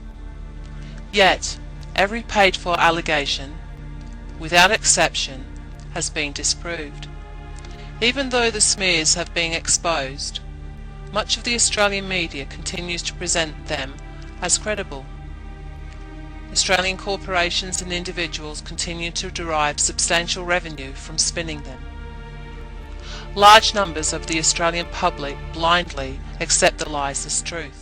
Speaker 11: Yet, every paid-for allegation, without exception, has been disproved. Even though the smears have been exposed, much of the Australian media continues to present them as credible. Australian corporations and individuals continue to derive substantial revenue from spinning them. Large numbers of the Australian public blindly accept the lies as truth.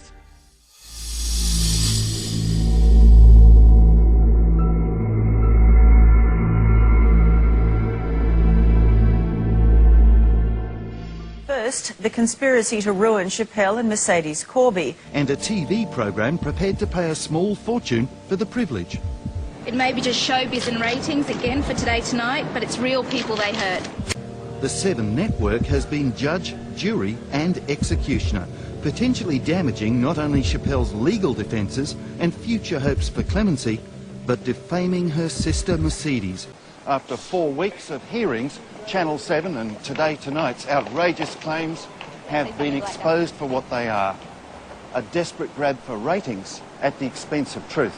Speaker 3: First, the conspiracy to ruin Schapelle and Mercedes Corby.
Speaker 4: And a TV program prepared to pay a small fortune for the privilege.
Speaker 5: It may be just showbiz and ratings again for Today Tonight, but it's real people they hurt.
Speaker 4: The Seven Network has been judge, jury and executioner, potentially damaging not only Schapelle's legal defences and future hopes for clemency, but defaming her sister Mercedes. After 4 weeks of hearings, Channel 7 and Today Tonight's outrageous claims have been exposed for what they are. A desperate grab for ratings at the expense of truth.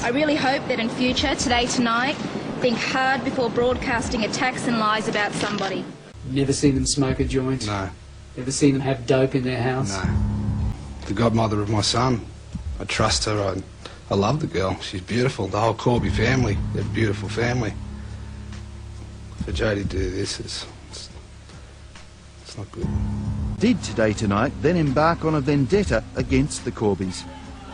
Speaker 5: I really hope that in future, Today Tonight, think hard before broadcasting attacks and lies about somebody.
Speaker 7: Never seen them smoke a joint?
Speaker 25: No.
Speaker 7: Ever seen them have dope in their house?
Speaker 25: No. The godmother of my son. I trust her. I love the girl. She's beautiful. The whole Corby family. They're a beautiful family. For Jodie to do this, it's not good.
Speaker 4: Did Today Tonight then embark on a vendetta against the Corbys?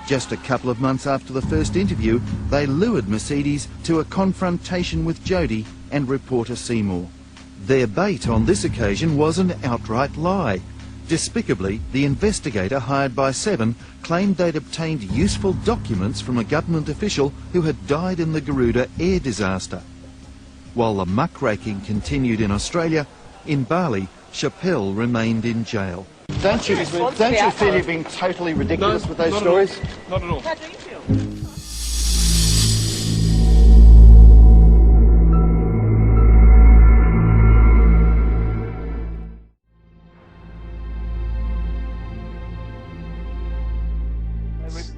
Speaker 4: Just a couple of months after the first interview, they lured Mercedes to a confrontation with Jodie and reporter Seymour. Their bait on this occasion was an outright lie. Despicably, the investigator hired by Seven claimed they'd obtained useful documents from a government official who had died in the Garuda air disaster. While the muckraking continued in Australia, in Bali, Schapelle remained in jail. Don't you feel you're being totally ridiculous with those stories?
Speaker 9: Not at all.
Speaker 4: How do you feel?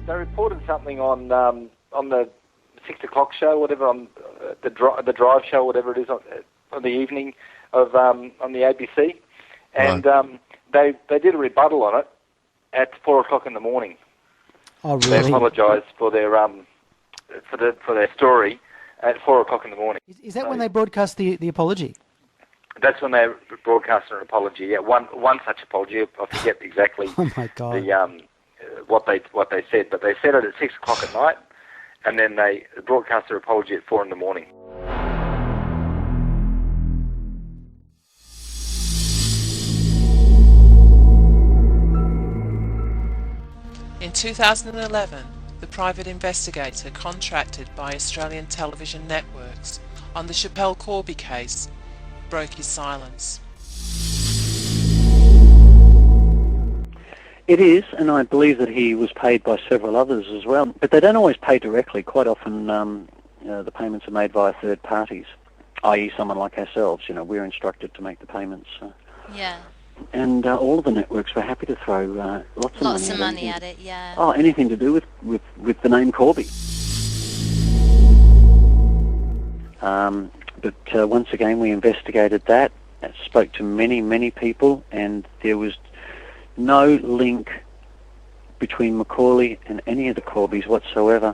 Speaker 26: They reported something on the 6 o'clock show, whatever, on the drive show, whatever it is, on the evening of on the ABC, and they did a rebuttal on it at 4 o'clock in the morning.
Speaker 2: Oh, really?
Speaker 26: They apologised for their story at 4 o'clock in the morning.
Speaker 2: Is that when they broadcast the apology?
Speaker 26: That's when they broadcast an apology. Yeah, one such apology. I forget exactly
Speaker 2: Oh my God.
Speaker 26: the what they said, but they said it at 6 o'clock at night, and then they broadcast their apology at 4 in the morning.
Speaker 11: In 2011, the private investigator contracted by Australian television networks on the Schapelle Corby case broke his silence.
Speaker 10: It is, and I believe that he was paid by several others as well. But they don't always pay directly. Quite often the payments are made via third parties, i.e. someone like ourselves. We're instructed to make the payments.
Speaker 12: Yeah.
Speaker 10: And all of the networks were happy to throw lots of money
Speaker 12: at it, yeah.
Speaker 10: Oh, anything to do with the name Corby. But once again, we investigated that, spoke to many, many people, and there was no link between Macaulay and any of the Corbys whatsoever.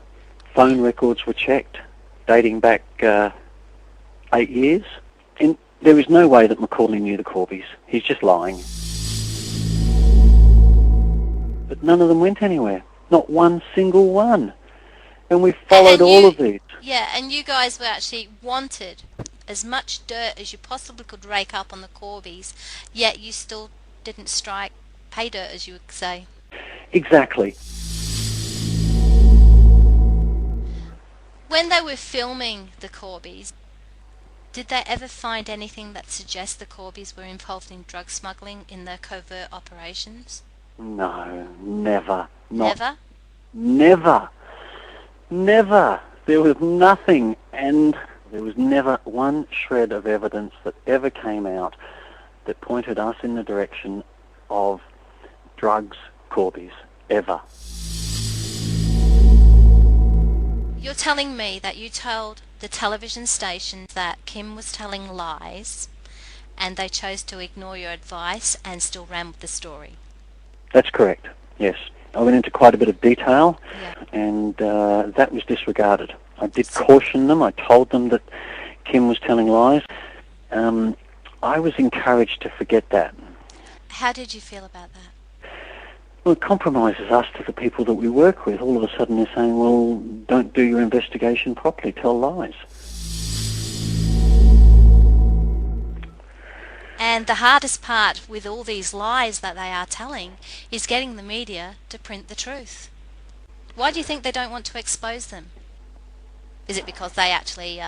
Speaker 10: Phone records were checked, dating back 8 years, and there is no way that Macaulay knew the Corbys. He's just lying. But none of them went anywhere. Not one single one. And we followed all of these.
Speaker 12: Yeah, and you guys were actually wanted as much dirt as you possibly could rake up on the Corbys, yet you still didn't strike pay dirt, as you would say.
Speaker 10: Exactly.
Speaker 12: When they were filming the Corbys, did they ever find anything that suggests the Corbys were involved in drug smuggling in their covert operations?
Speaker 10: No, never.
Speaker 12: Never?
Speaker 10: Never. Never. There was nothing, and there was never one shred of evidence that ever came out that pointed us in the direction of drugs, Corbys, ever.
Speaker 12: You're telling me that you told the television station that Kim was telling lies, and they chose to ignore your advice and still ran with the story?
Speaker 10: That's correct, yes. I went into quite a bit of detail, and that was disregarded. I did caution them. I told them that Kim was telling lies. I was encouraged to forget that.
Speaker 12: How did you feel about that?
Speaker 10: Well, it compromises us to the people that we work with. All of a sudden they're saying, well, don't do your investigation properly, tell lies.
Speaker 12: And the hardest part with all these lies that they are telling is getting the media to print the truth. Why do you think they don't want to expose them? Is it because they actually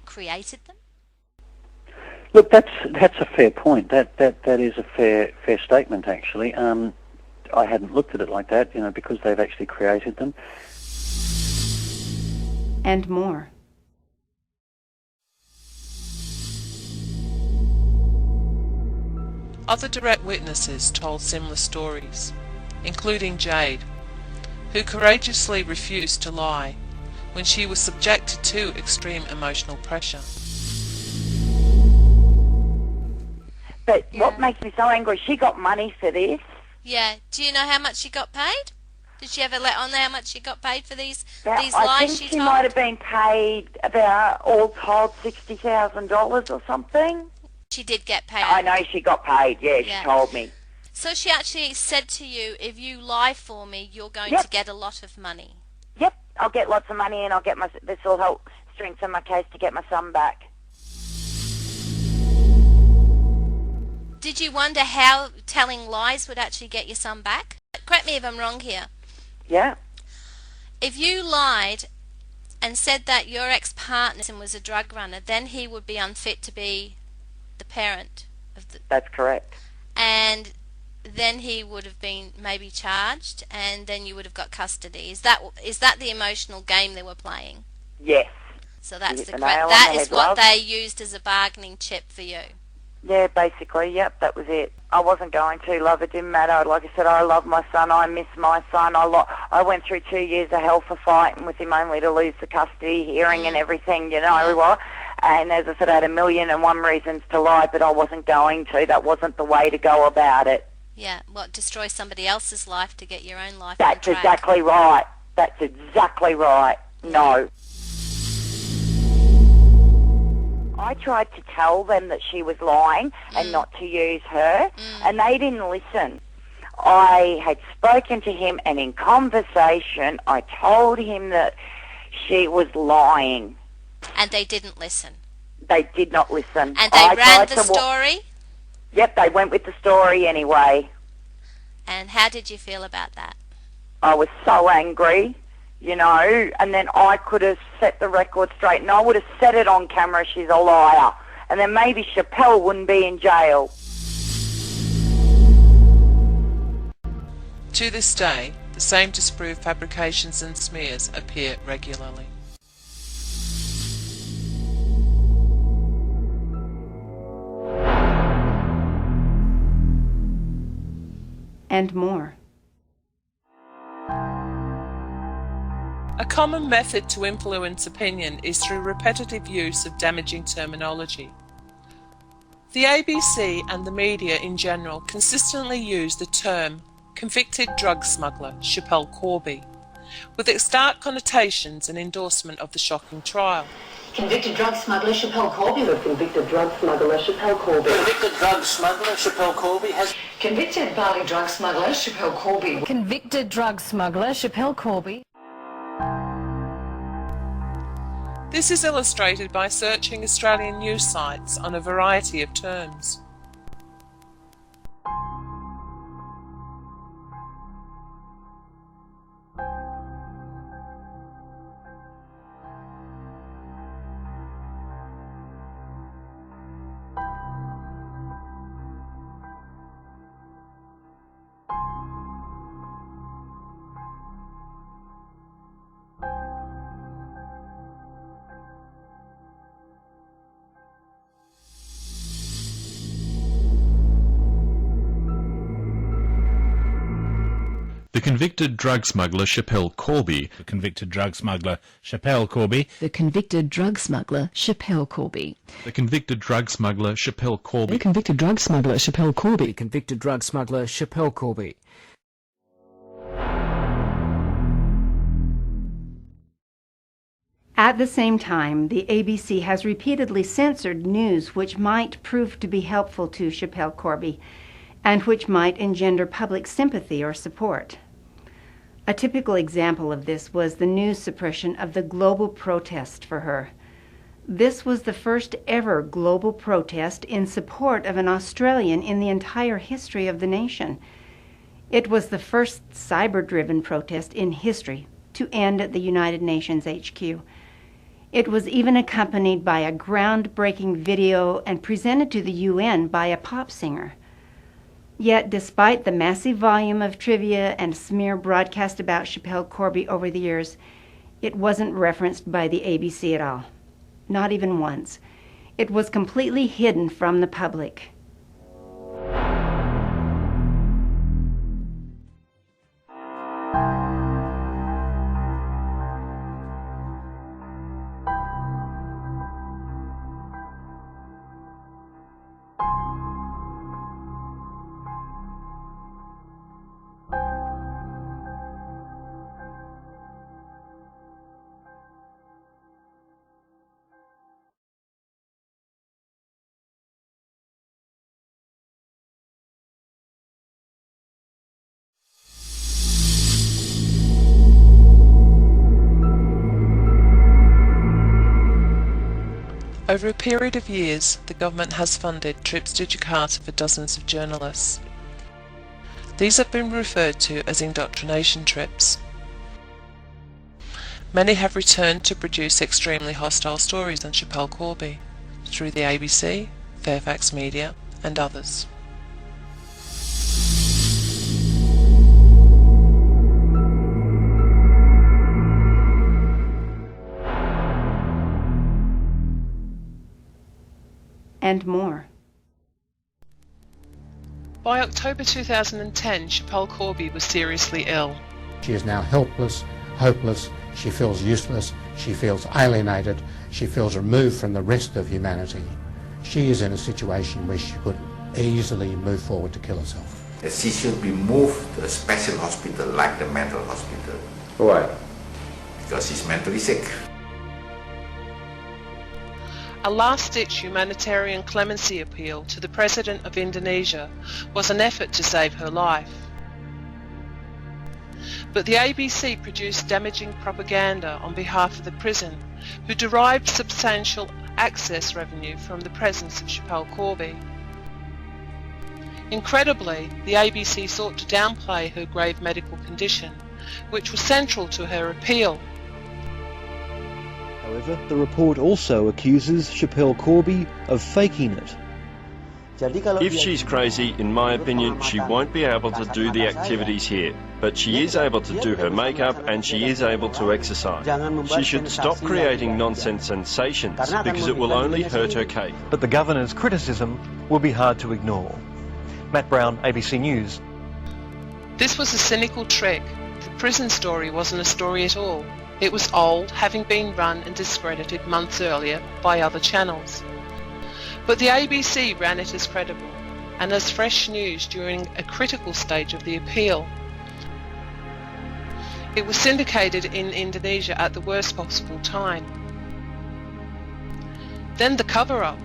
Speaker 12: created them?
Speaker 10: Look, that's a fair point. That is a fair statement, actually. I hadn't looked at it like that, because they've actually created them.
Speaker 8: And more.
Speaker 11: Other direct witnesses told similar stories, including Jade, who courageously refused to lie when she was subjected to extreme emotional pressure.
Speaker 14: But what makes me so angry, she got money for this.
Speaker 12: Yeah. Do you know how much she got paid? Did she ever let on how much she got paid for these lies
Speaker 14: I think she might have been paid about, all told, $60,000 or something.
Speaker 12: She did get paid.
Speaker 14: I know she got paid, yeah, she told me.
Speaker 12: So she actually said to you, if you lie for me, you're going to get a lot of money.
Speaker 14: Yep, I'll get lots of money and this will help strengthen my case to get my son back.
Speaker 12: Did you wonder how telling lies would actually get your son back? Correct me if I'm wrong here.
Speaker 14: Yeah.
Speaker 12: If you lied and said that your ex-partner was a drug runner, then he would be unfit to be the parent of the...
Speaker 14: That's correct.
Speaker 12: And then he would have been maybe charged, and then you would have got custody. Is that the emotional game they were playing?
Speaker 14: Yes.
Speaker 12: So that's that is what they used as a bargaining chip for you.
Speaker 14: Yeah, basically, yep, that was it. I wasn't going to, love. It didn't matter. Like I said, I love my son. I miss my son. I went through 2 years of hell for fighting with him only to lose the custody, hearing and everything, And as I said, I had 1,000,001 reasons to lie, but I wasn't going to. That wasn't the way to go about it.
Speaker 12: Yeah, destroy somebody else's life to get your own life
Speaker 14: That's
Speaker 12: on track.
Speaker 14: Exactly right. That's exactly right. No. I tried to tell them that she was lying and not to use her, and they didn't listen. I had spoken to him, and in conversation, I told him that she was lying.
Speaker 12: And they didn't listen?
Speaker 14: They did not listen.
Speaker 12: And they ran the story?
Speaker 14: Yep, they went with the story anyway.
Speaker 12: And how did you feel about that?
Speaker 14: I was so angry, you know, and then I could have set the record straight, and I would have set it on camera, she's a liar. And then maybe Schapelle wouldn't be in jail.
Speaker 11: To this day, the same disproved fabrications and smears appear regularly.
Speaker 8: And more.
Speaker 11: A common method to influence opinion is through repetitive use of damaging terminology. The ABC and the media in general consistently use the term convicted drug smuggler Schapelle Corby, with its dark connotations and endorsement of the shocking trial.
Speaker 1: Convicted drug smuggler Schapelle Corby. The convicted drug smuggler Schapelle Corby.
Speaker 24: Convicted drug smuggler Schapelle Corby has...
Speaker 1: Convicted Bali drug smuggler Schapelle Corby.
Speaker 6: Convicted drug smuggler Schapelle Corby.
Speaker 11: This is illustrated by searching Australian news sites on a variety of terms.
Speaker 13: The convicted drug smuggler Schapelle Corby.
Speaker 15: The convicted drug smuggler Schapelle Corby.
Speaker 6: The convicted drug smuggler Schapelle Corby.
Speaker 13: The convicted drug smuggler Schapelle Corby.
Speaker 6: The convicted drug smuggler Schapelle Corby.
Speaker 15: The convicted drug smuggler Schapelle Corby.
Speaker 8: At the same time, the ABC has repeatedly censored news which might prove to be helpful to Schapelle Corby and which might engender public sympathy or support. A typical example of this was the news suppression of the global protest for her. This was the first ever global protest in support of an Australian in the entire history of the nation. It was the first cyber-driven protest in history to end at the United Nations HQ. It was even accompanied by a groundbreaking video and presented to the UN by a pop singer. Yet, despite the massive volume of trivia and smear broadcast about Schapelle Corby over the years, it wasn't referenced by the ABC at all. Not even once. It was completely hidden from the public.
Speaker 11: Over a period of years, the government has funded trips to Jakarta for dozens of journalists. These have been referred to as indoctrination trips. Many have returned to produce extremely hostile stories on Schapelle Corby through the ABC, Fairfax Media, and others.
Speaker 8: And more.
Speaker 11: By October 2010, Schapelle Corby was seriously ill.
Speaker 16: She is now helpless, hopeless, she feels useless, she feels alienated, she feels removed from the rest of humanity. She is in a situation where she could easily move forward to kill herself.
Speaker 17: She should be moved to a special hospital like the mental hospital.
Speaker 16: Why?
Speaker 17: Because she's mentally sick.
Speaker 11: A last-ditch humanitarian clemency appeal to the President of Indonesia was an effort to save her life. But the ABC produced damaging propaganda on behalf of the prison, who derived substantial access revenue from the presence of Schapelle Corby. Incredibly, the ABC sought to downplay her grave medical condition, which was central to her appeal.
Speaker 18: However, the report also accuses Schapelle Corby of faking it.
Speaker 19: If she's crazy, in my opinion, she won't be able to do the activities here. But she is able to do her makeup and she is able to exercise. She should stop creating nonsense sensations because it will only hurt her case.
Speaker 20: But the Governor's criticism will be hard to ignore. Matt Brown, ABC News.
Speaker 11: This was a cynical trick. The prison story wasn't a story at all. It was old, having been run and discredited months earlier by other channels. But the ABC ran it as credible and as fresh news during a critical stage of the appeal. It was syndicated in Indonesia at the worst possible time. Then the cover-up.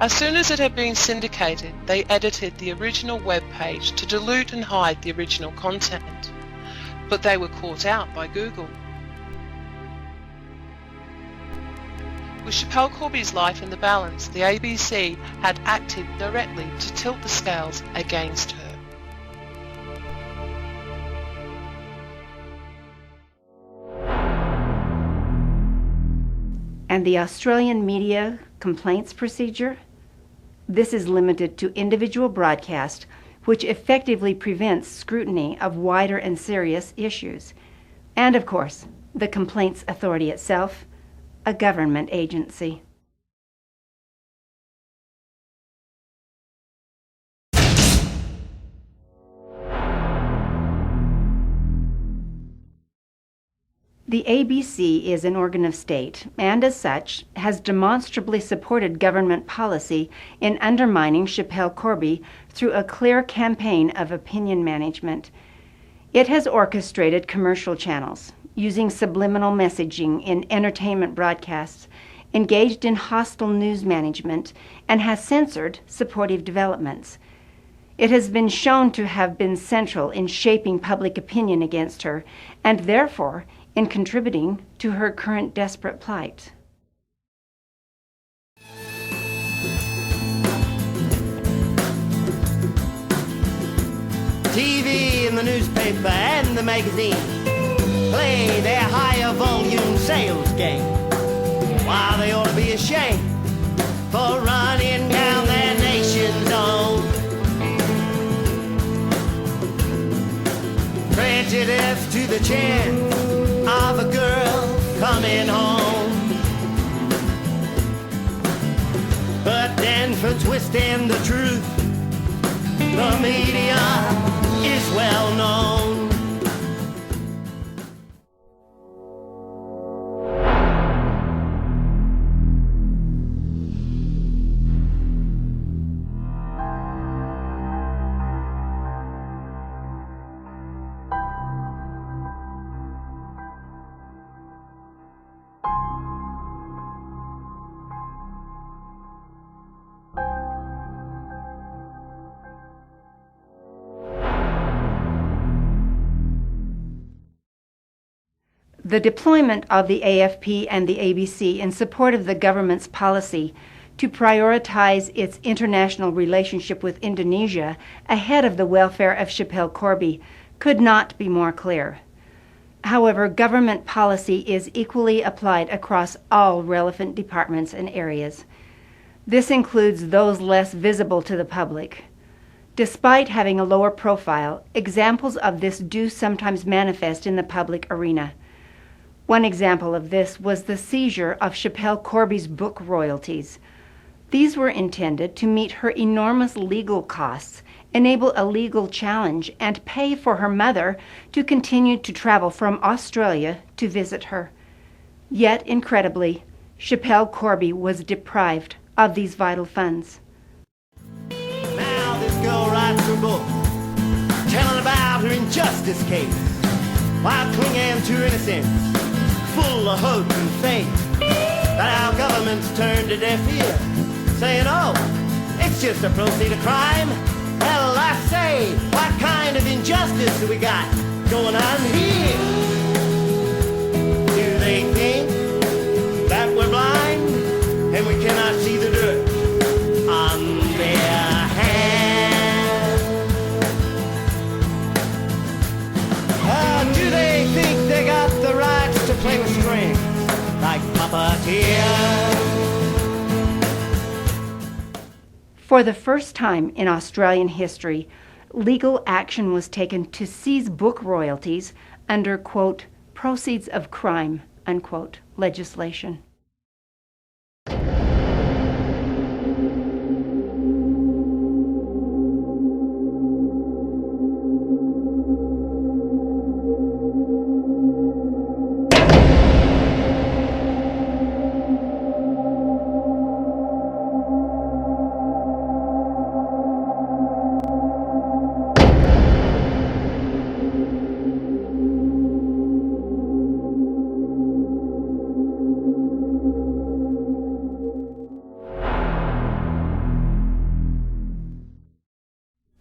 Speaker 11: As soon as it had been syndicated, they edited the original web page to dilute and hide the original content. But they were caught out by Google. With Schapelle Corby's life in the balance, the ABC had acted directly to tilt the scales against her.
Speaker 8: And the Australian media complaints procedure? This is limited to individual broadcast, which effectively prevents scrutiny of wider and serious issues. And of course, the Complaints Authority itself, a government agency. The ABC is an organ of state, and as such, has demonstrably supported government policy in undermining Schapelle Corby through a clear campaign of opinion management. It has orchestrated commercial channels, using subliminal messaging in entertainment broadcasts, engaged in hostile news management, and has censored supportive developments. It has been shown to have been central in shaping public opinion against her, and therefore in contributing to her current desperate plight.
Speaker 21: TV and the newspaper and the magazine play their higher volume sales game. Why, they ought to be ashamed for running down their nation's own. Prejudice to the chance of a girl coming home, but then for twisting the truth, the media is well known.
Speaker 8: The deployment of the AFP and the ABC in support of the government's policy to prioritize its international relationship with Indonesia ahead of the welfare of Schapelle Corby could not be more clear. However, government policy is equally applied across all relevant departments and areas. This includes those less visible to the public. Despite having a lower profile, examples of this do sometimes manifest in the public arena. One example of this was the seizure of Schapelle Corby's book royalties. These were intended to meet her enormous legal costs, enable a legal challenge, and pay for her mother to continue to travel from Australia to visit her. Yet, incredibly, Schapelle Corby was deprived of these vital funds.
Speaker 21: Now this girl writes her book, telling about her injustice case, while clinging to her innocence, full of hope and faith. that our government's turned a deaf ear, saying, oh, it's just a proceed of crime. Well, I say, what kind of injustice do we got going on here? Do they think that we're blind and we cannot see the dirt on their hands? Do they think they got the rights to play with strings like puppeteers?
Speaker 8: For the first time in Australian history, legal action was taken to seize book royalties under, quote, proceeds of crime, unquote, legislation.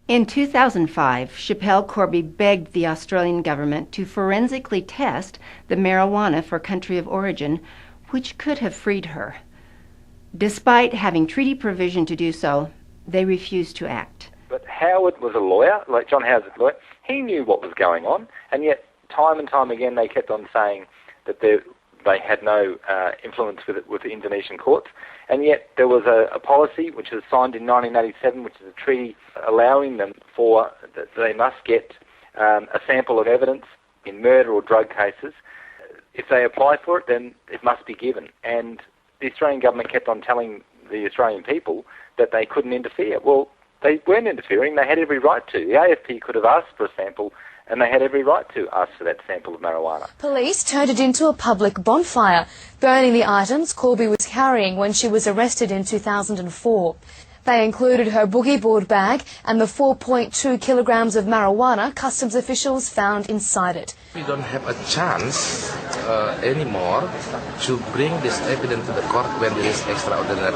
Speaker 8: In 2005, Schapelle Corby begged the Australian government to forensically test the marijuana for country of origin, which could have freed her. Despite having treaty provision to do so, they refused to act.
Speaker 26: But Howard was a lawyer, like John Howard's a lawyer. He knew what was going on, and yet time and time again they kept on saying that they had no influence with the Indonesian courts. And yet there was a policy which was signed in 1987, which is a treaty allowing them that they must get a sample of evidence in murder or drug cases. If they apply for it, then it must be given. And the Australian government kept on telling the Australian people that they couldn't interfere. Well, they weren't interfering. They had every right to. The AFP could have asked for a sample, and they had every right to ask for that sample of marijuana.
Speaker 3: Police turned it into a public bonfire, burning the items Corby was carrying when she was arrested in 2004. They included her boogie board bag and the 4.2 kilograms of marijuana customs officials found inside it.
Speaker 5: We don't have a chance anymore to bring this evidence to the court when there is extraordinary.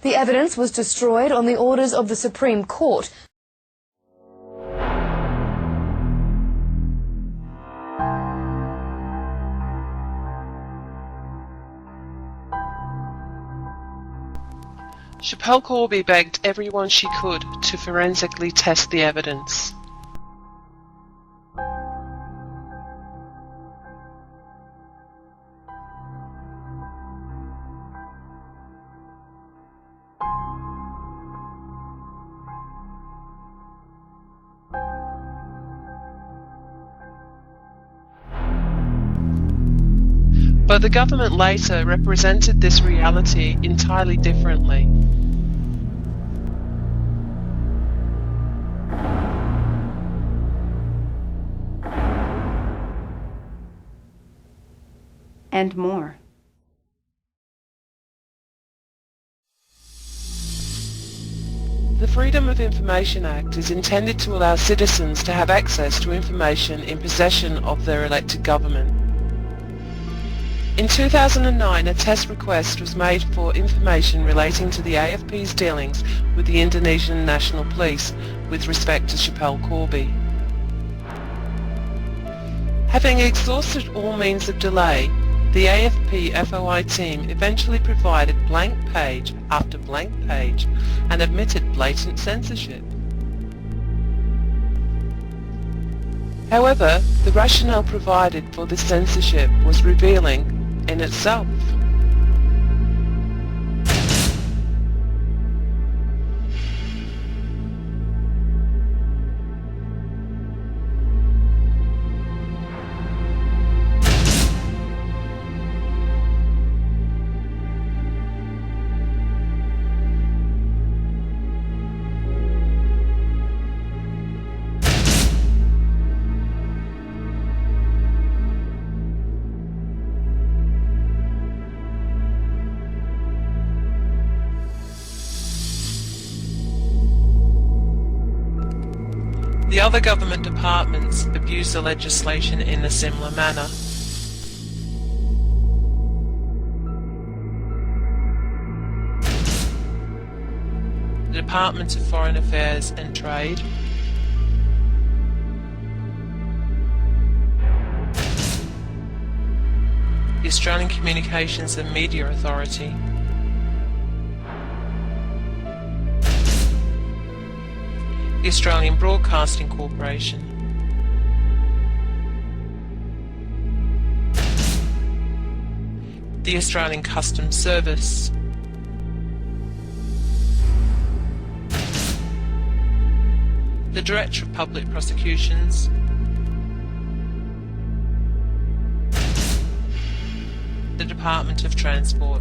Speaker 3: The evidence was destroyed on the orders of the Supreme Court.
Speaker 11: Schapelle Corby begged everyone she could to forensically test the evidence. But the government later represented this reality entirely differently.
Speaker 8: And more.
Speaker 11: The Freedom of Information Act is intended to allow citizens to have access to information in possession of their elected government. In 2009, a test request was made for information relating to the AFP's dealings with the Indonesian National Police with respect to Schapelle Corby. Having exhausted all means of delay, the AFP FOI team eventually provided blank page after blank page and admitted blatant censorship. However, the rationale provided for this censorship was revealing in itself. The other government departments abused the legislation in a similar manner. the Department of Foreign Affairs and Trade, the Australian Communications and Media Authority, the Australian Broadcasting Corporation, the Australian Customs Service, the Director of Public Prosecutions, the Department of Transport.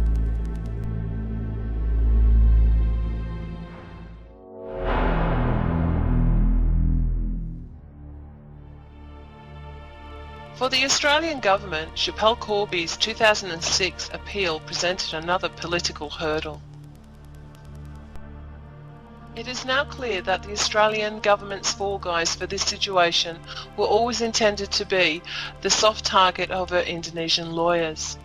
Speaker 11: For the Australian government, Schapelle Corby's 2006 appeal presented another political hurdle. It is now clear that the Australian government's fall guys for this situation were always intended to be the soft target of her Indonesian lawyers.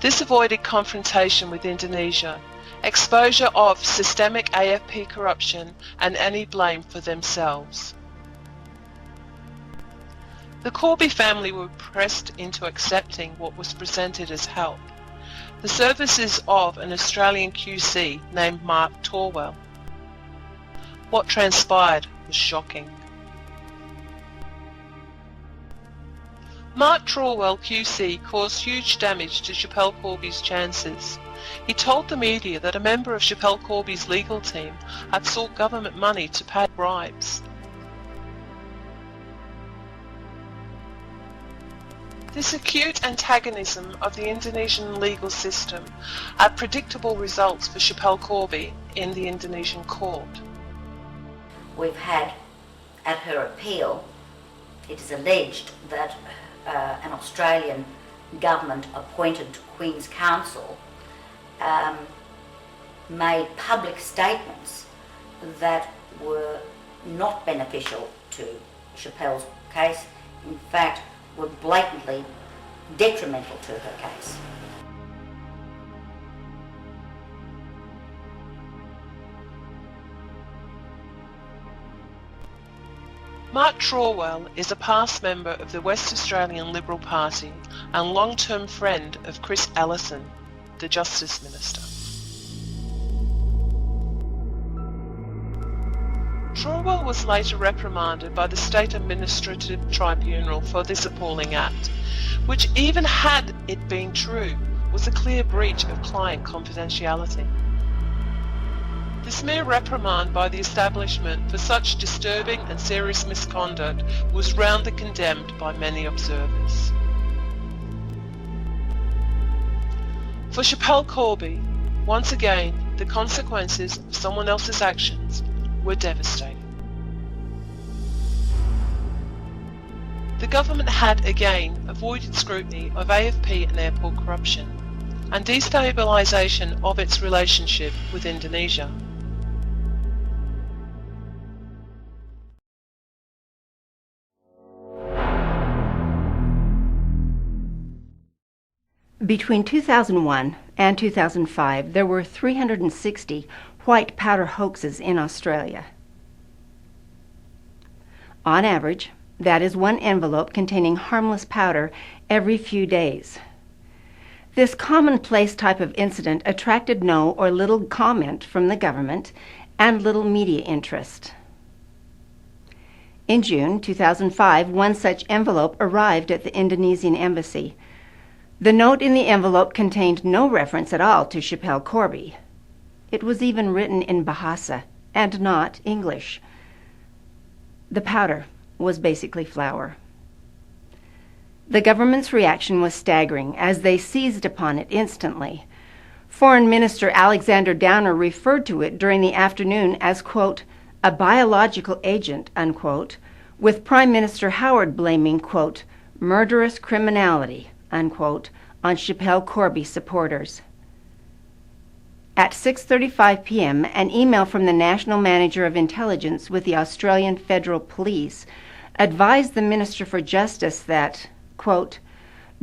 Speaker 11: This avoided confrontation with Indonesia, exposure of systemic AFP corruption, and any blame for themselves. The Corby family were pressed into accepting what was presented as help: the services of an Australian QC named Mark Torwell. What transpired was shocking. Mark Torwell QC caused huge damage to Schapelle Corby's chances. He told the media that a member of Schapelle Corby's legal team had sought government money to pay bribes. This acute antagonism of the Indonesian legal system had predictable results for Schapelle Corby in the Indonesian court.
Speaker 4: We've had, at her appeal, it is alleged that an Australian government-appointed Queen's Counsel made public statements that were not beneficial to Schapelle's case, in fact were blatantly detrimental to her case.
Speaker 11: Mark Torwell is a past member of the West Australian Liberal Party and long-term friend of Chris Ellison, the Justice Minister. Torwell was later reprimanded by the State Administrative Tribunal for this appalling act, which, even had it been true, was a clear breach of client confidentiality. This mere reprimand by the establishment for such disturbing and serious misconduct was roundly condemned by many observers. For Schapelle Corby, once again, the consequences of someone else's actions were devastating. The government had again avoided scrutiny of AFP and airport corruption and destabilisation of its relationship with Indonesia.
Speaker 8: Between 2001 and 2005, there were 360 white powder hoaxes in Australia. On average, that is one envelope containing harmless powder every few days. This commonplace type of incident attracted no or little comment from the government and little media interest. In June 2005, one such envelope arrived at the Indonesian embassy. The note in the envelope contained no reference at all to Schapelle Corby. It was even written in Bahasa and not English. The powder was basically flour. The government's reaction was staggering as they seized upon it instantly. Foreign Minister Alexander Downer referred to it during the afternoon as, quote, a biological agent, unquote, with Prime Minister Howard blaming, quote, murderous criminality, unquote, on Schapelle Corby supporters. At 6:35 p.m., an email from the National Manager of Intelligence with the Australian Federal Police advised the Minister for Justice that, quote,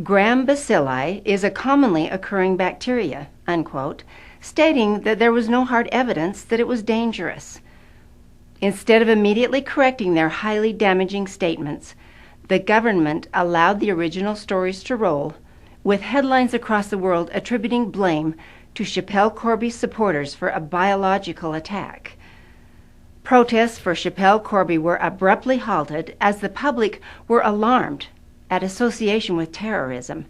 Speaker 8: Gram bacilli is a commonly occurring bacteria, unquote, stating that there was no hard evidence that it was dangerous. Instead of immediately correcting their highly damaging statements, the government allowed the original stories to roll, with headlines across the world attributing blame to Schapelle Corby's supporters for a biological attack. Protests for Schapelle Corby were abruptly halted as the public were alarmed at association with terrorism.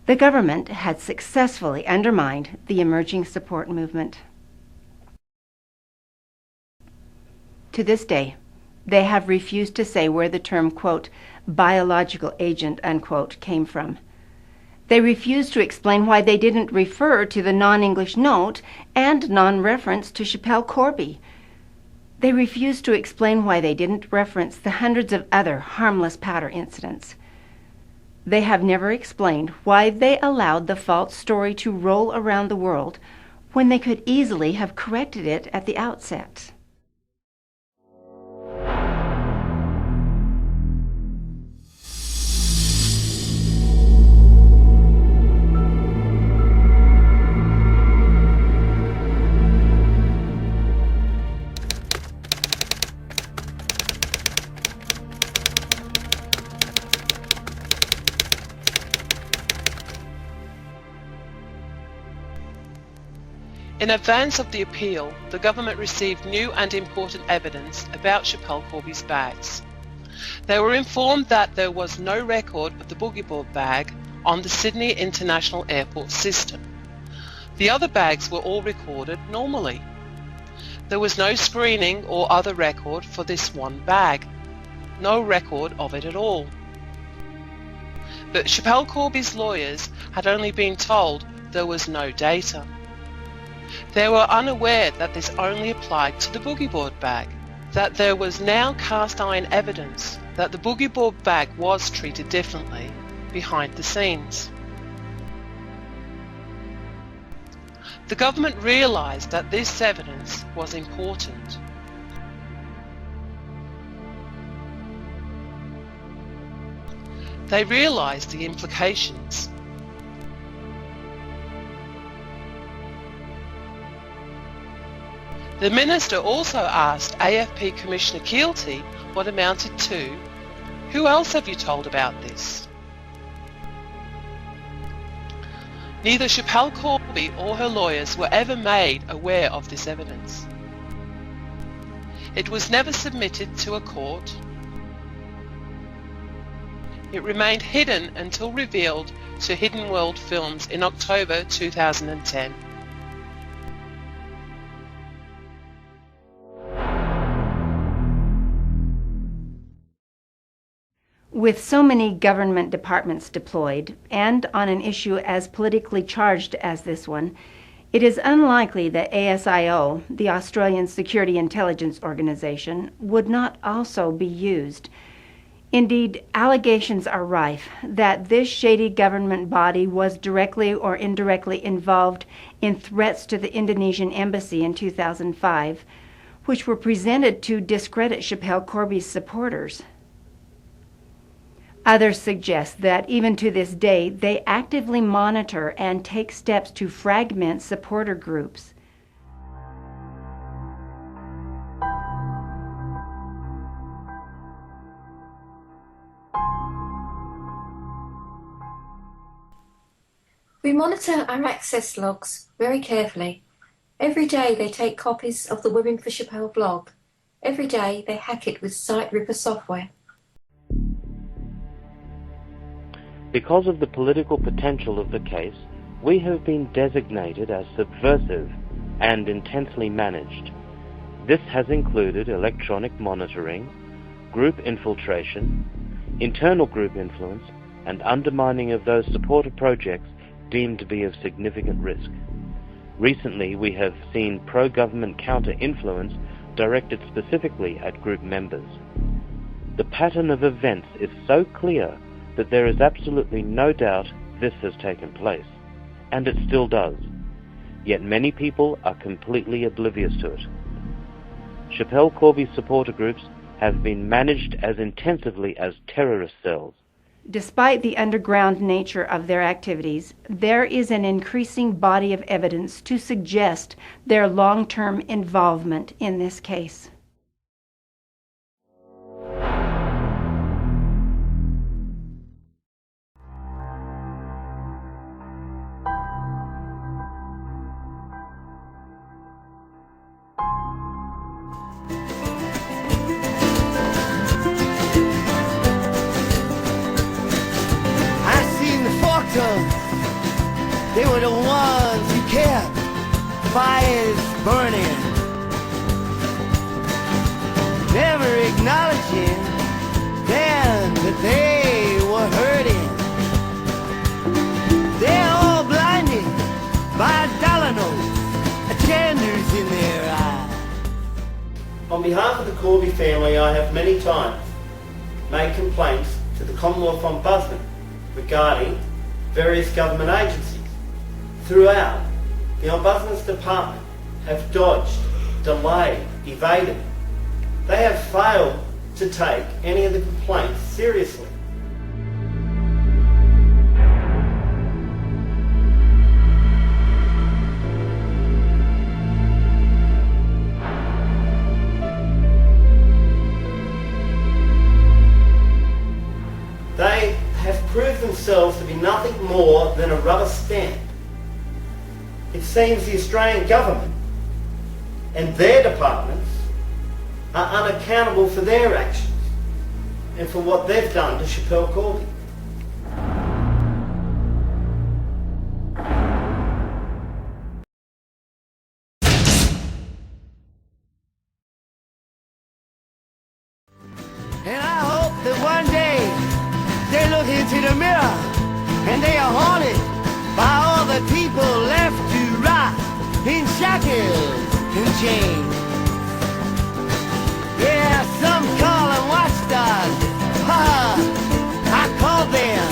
Speaker 8: The government had successfully undermined the emerging support movement. To this day, they have refused to say where the term, quote, biological agent, unquote, came from. They refuse to explain why they didn't refer to the non-English note and non-reference to Schapelle Corby. They refuse to explain why they didn't reference the hundreds of other harmless powder incidents. They have never explained why they allowed the false story to roll around the world when they could easily have corrected it at the outset.
Speaker 11: In advance of the appeal, the government received new and important evidence about Schapelle Corby's bags. They were informed that there was no record of the boogie board bag on the Sydney International Airport system. The other bags were all recorded normally. There was no screening or other record for this one bag. No record of it at all. But Schapelle Corby's lawyers had only been told there was no data. They were unaware that this only applied to the boogie board bag, that there was now cast iron evidence that the boogie board bag was treated differently behind the scenes. The government realised that this evidence was important. They realised the implications. The Minister also asked AFP Commissioner Keelty what amounted to, "Who else have you told about this?" Neither Schapelle Corby or her lawyers were ever made aware of this evidence. It was never submitted to a court. It remained hidden until revealed to Hidden World Films in October 2010.
Speaker 8: With so many government departments deployed, and on an issue as politically charged as this one, it is unlikely that ASIO, the Australian Security Intelligence Organization, would not also be used. Indeed, allegations are rife that this shady government body was directly or indirectly involved in threats to the Indonesian embassy in 2005, which were presented to discredit Schapelle Corby's supporters. Others suggest that even to this day, they actively monitor and take steps to fragment supporter groups.
Speaker 2: We monitor our access logs very carefully. Every day they take copies of the Women for Schapelle blog. Every day they hack it with Site Ripper software.
Speaker 7: Because of the political potential of the case, we have been designated as subversive and intensely managed. This has included electronic monitoring, group infiltration, internal group influence, and undermining of those supporter projects deemed to be of significant risk. Recently, we have seen pro-government counter-influence directed specifically at group members. The pattern of events is so clear that there is absolutely no doubt this has taken place, and it still does. Yet many people are completely oblivious to it. Schapelle Corby's supporter groups have been managed as intensively as terrorist cells,
Speaker 8: Despite the underground nature of their activities, there is an increasing body of evidence to suggest their long-term involvement in this case.
Speaker 21: They were the ones who kept fires burning, never acknowledging then that they were hurting. They're all blinded by dollar notes, agendas in their eyes.
Speaker 9: On behalf of the Corby family, I have many times made complaints to the Commonwealth Ombudsman regarding various government agencies. Throughout, the Ombudsman's Department have dodged, delayed, evaded. They have failed to take any of the complaints seriously. They have proved themselves to be nothing more than a rubber stamp. It seems the Australian government and their departments are unaccountable for their actions and for what they've done to Schapelle Corby.
Speaker 21: And I hope that one day they look into the mirror and they are haunted by all the people left to rot in shackles and chains. Yeah, some call them watchdogs. Ha! I call them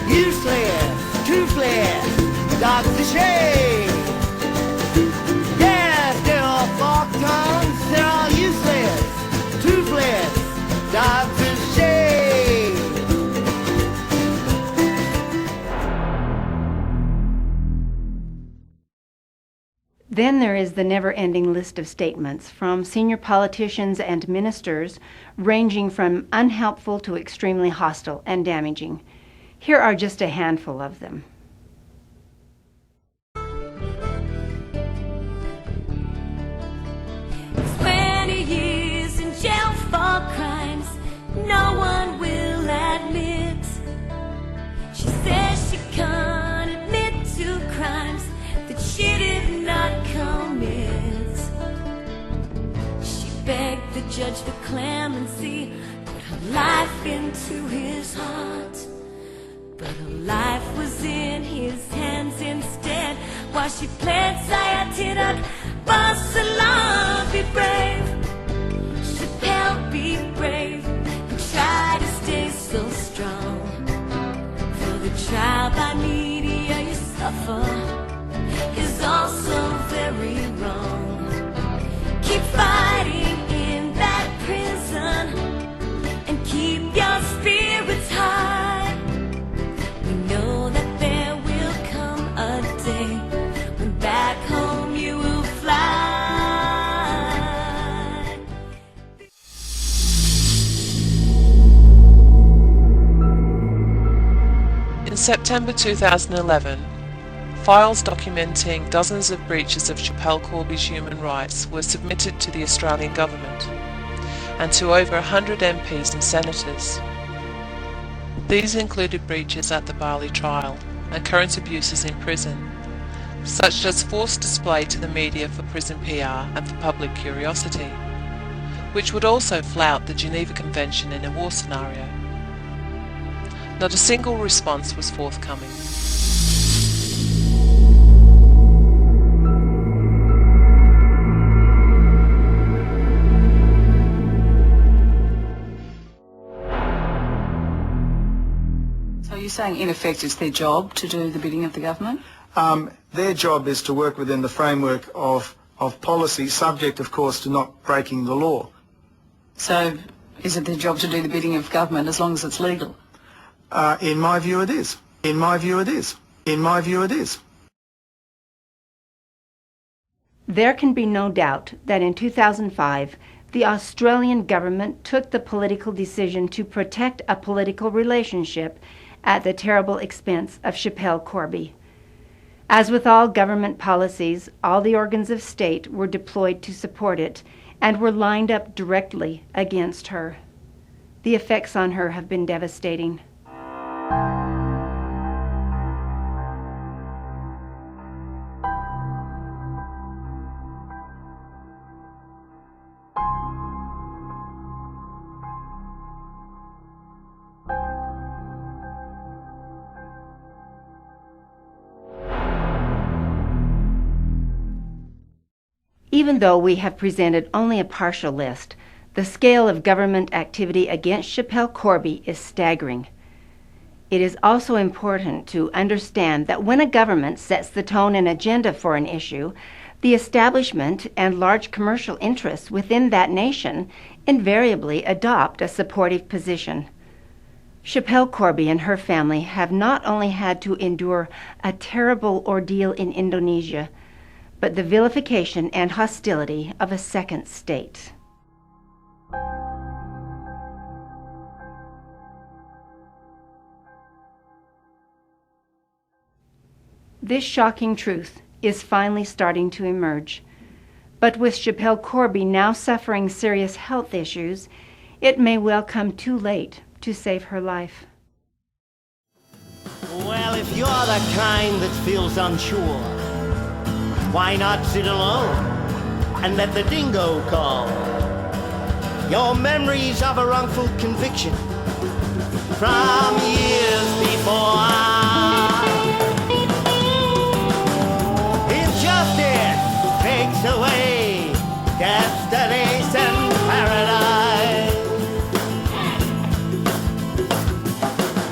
Speaker 21: useless, toothless, dogs of shame. Yes, they're all fork tongues, they're all useless, toothless, dogs of shame.
Speaker 8: Then there is the never-ending list of statements from senior politicians and ministers, ranging from unhelpful to extremely hostile and damaging. Here are just a handful of them.
Speaker 10: 20 years in jail for crimes no one will admit. She says she can't admit to crimes that she did not commit. She begged the judge for clemency, put her life into his heart. But her life was in his hands instead, while she pled Sayatidak, Barcelona, be brave. Schapelle, be brave, and try to stay so strong. For the trial by media you suffer is also very wrong. Keep fighting in that prison and keep your spirits high. We know that there will come a day when back home you will fly.
Speaker 11: In September 2011, files documenting dozens of breaches of Schapelle Corby's human rights were submitted to the Australian government and to over 100 MPs and senators. These included breaches at the Bali trial and current abuses in prison, such as forced display to the media for prison PR and for public curiosity, which would also flout the Geneva Convention in a war scenario. Not a single response was forthcoming.
Speaker 12: So you're saying, in effect, it's their job to do the bidding of the government?
Speaker 22: Their job is to work within the framework of policy, subject, of course, to not breaking the law.
Speaker 12: So is it their job to do the bidding of government as long as it's legal?
Speaker 22: In my view it is. In my view it is. In my view it is.
Speaker 8: There can be no doubt that in 2005, the Australian government took the political decision to protect a political relationship at the terrible expense of Schapelle Corby. As with all government policies, all the organs of state were deployed to support it and were lined up directly against her. The effects on her have been devastating. Even though we have presented only a partial list, the scale of government activity against Schapelle Corby is staggering. It is also important to understand that when a government sets the tone and agenda for an issue, the establishment and large commercial interests within that nation invariably adopt a supportive position. Schapelle Corby and her family have not only had to endure a terrible ordeal in Indonesia, but the vilification and hostility of a second state. This shocking truth is finally starting to emerge. But with Schapelle Corby now suffering serious health issues, it may well come too late to save her life.
Speaker 21: Well, if you're the kind that feels unsure, why not sit alone and let the dingo call? Your memories of a wrongful conviction from years before. Injustice takes away destination paradise.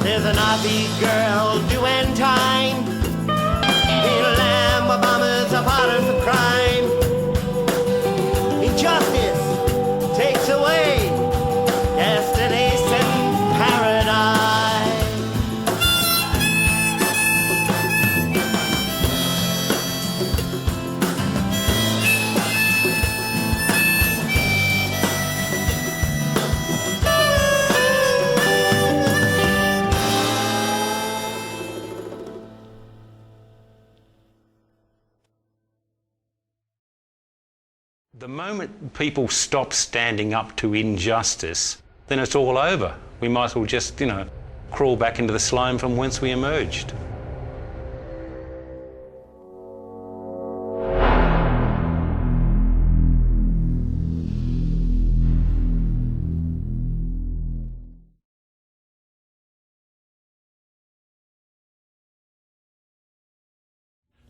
Speaker 21: There's an Aussie girl doing time. Obama's a pardon for crime. Injustice takes away destination paradise.
Speaker 1: The moment people stop standing up to injustice, then it's all over. We might as well just, crawl back into the slime from whence we emerged.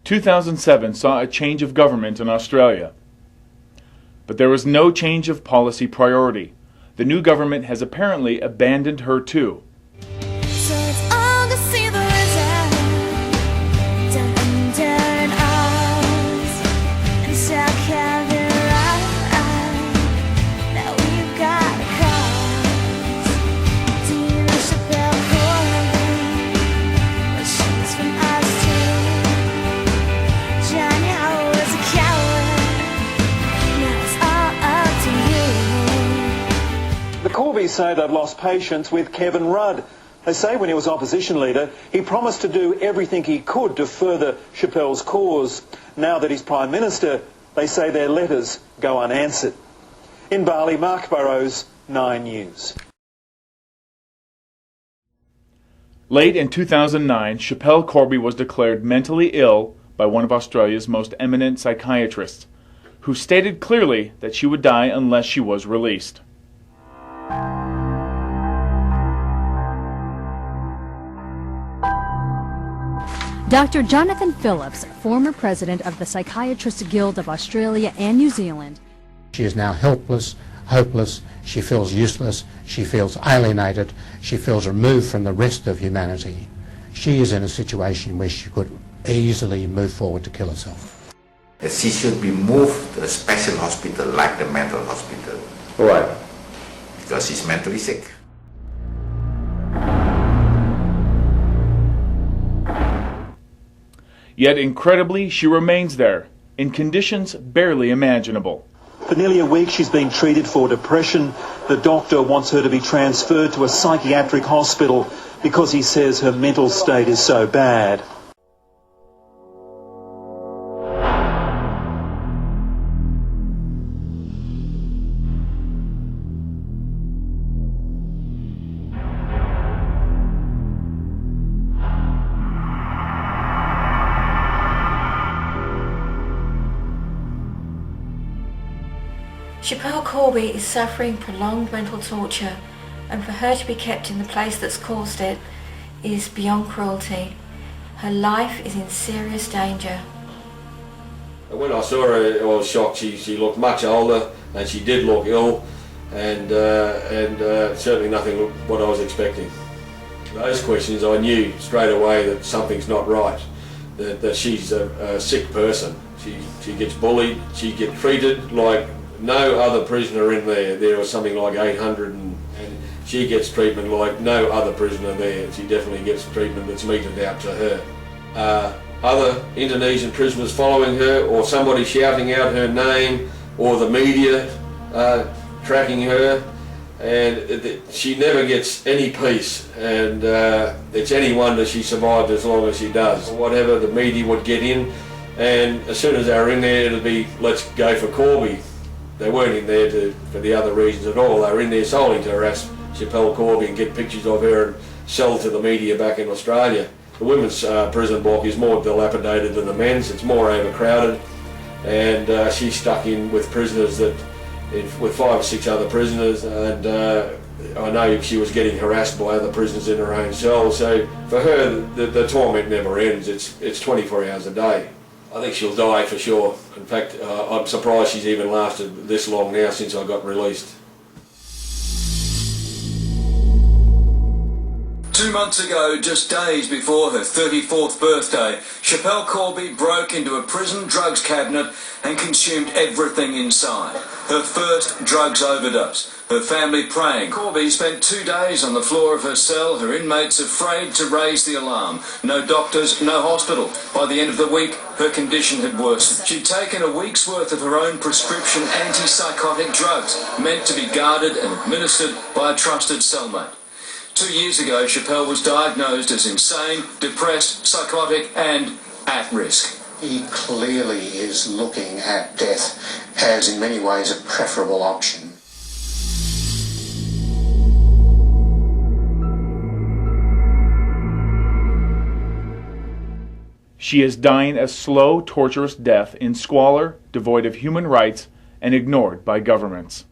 Speaker 13: "2007 saw a change of government in Australia. But there was no change of policy priority. The new government has apparently abandoned her too.
Speaker 10: So it's all to see the result, down under an arms, and shall carry right that we've got a cause. Do you know Schapelle Corby? Well, she's from us too. Johnny Howell was a coward. Now it's all up to you.
Speaker 20: The Corbys say they've lost patience with Kevin Rudd. They say when he was opposition leader, he promised to do everything he could to further Schapelle's cause. Now that he's Prime Minister, they say their letters go unanswered. In Bali, Mark Burrows, 9 News.
Speaker 13: Late in 2009, Schapelle Corby was declared mentally ill by one of Australia's most eminent psychiatrists, who stated clearly that she would die unless she was released.
Speaker 14: Dr. Jonathan Phillips, former president of the Psychiatrists Guild of Australia and New Zealand.
Speaker 16: She is now helpless, hopeless, she feels useless, she feels alienated, she feels removed from the rest of humanity. She is in a situation where she could easily move forward to kill herself.
Speaker 17: She should be moved to a special hospital like the mental hospital.
Speaker 13: Why?
Speaker 17: Because she's mentally sick.
Speaker 13: Yet incredibly, she remains there, in conditions barely imaginable.
Speaker 20: For nearly a week she's been treated for depression. The doctor wants her to be transferred to a psychiatric hospital because he says her mental state is so bad.
Speaker 2: Schapelle Corby is suffering prolonged mental torture, and for her to be kept in the place that's caused it is beyond cruelty. Her life is in serious danger.
Speaker 6: When I saw her, I was shocked. She looked much older, and she did look ill, and certainly nothing what I was expecting. Those questions, I knew straight away that something's not right, that she's a sick person. She gets bullied, she gets treated like no other prisoner in there. There was something like 800 and she gets treatment like no other prisoner there. She definitely gets treatment that's meted out to her. Other Indonesian prisoners following her, or somebody shouting out her name, or the media tracking her, and she never gets any peace, and it's any wonder she survived as long as she does. Whatever the media would get in, and as soon as they were in there, it'd be, let's go for Corby. They weren't in there for the other reasons at all. They were in there solely to harass Schapelle Corby and get pictures of her and sell to the media back in Australia. The women's prison block is more dilapidated than the men's. It's more overcrowded, and she's stuck in with prisoners with 5 or 6 other prisoners, and I know she was getting harassed by other prisoners in her own cell. So for her, the torment never ends. It's 24 hours a day. I think she'll die for sure. In fact, I'm surprised she's even lasted this long now since I got released.
Speaker 15: 2 months ago, just days before her 34th birthday, Schapelle Corby broke into a prison drugs cabinet and consumed everything inside. Her first drugs overdose. Her family praying. Corby spent 2 days on the floor of her cell, her inmates afraid to raise the alarm. No doctors, no hospital. By the end of the week, her condition had worsened. She'd taken a week's worth of her own prescription antipsychotic drugs, meant to be guarded and administered by a trusted cellmate. 2 years ago, Schapelle was diagnosed as insane, depressed, psychotic and at risk.
Speaker 16: He clearly is looking at death as in many ways a preferable option.
Speaker 13: She is dying a slow, torturous death in squalor, devoid of human rights, and ignored by governments.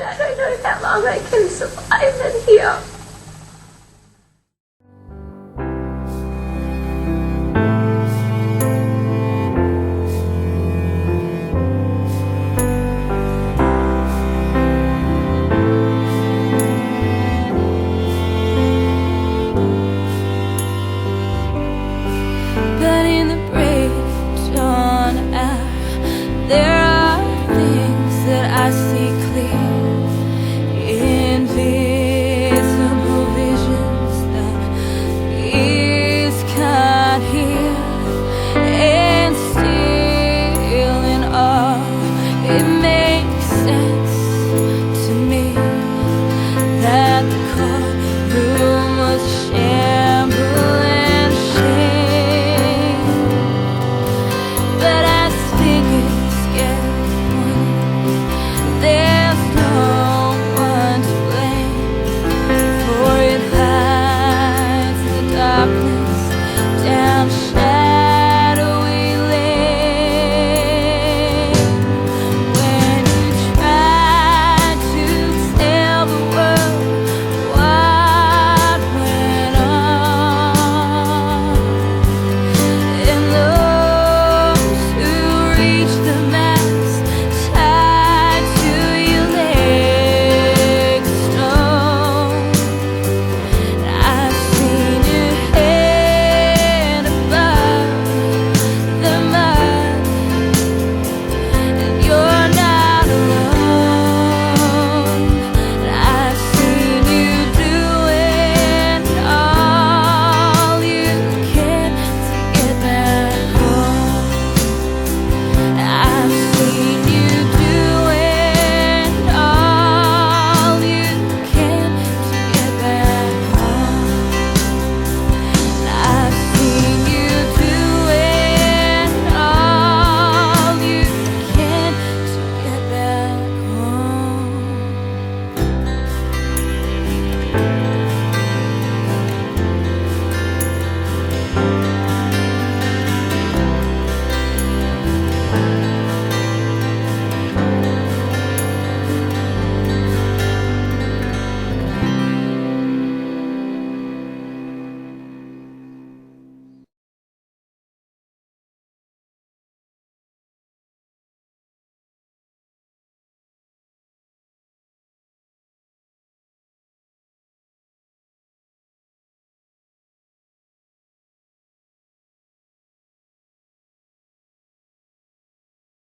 Speaker 10: I don't know how long I can survive in here. But in the break of dawn hour, there are things that I see clear. Invisible visions that ears can't hear, and still in awe it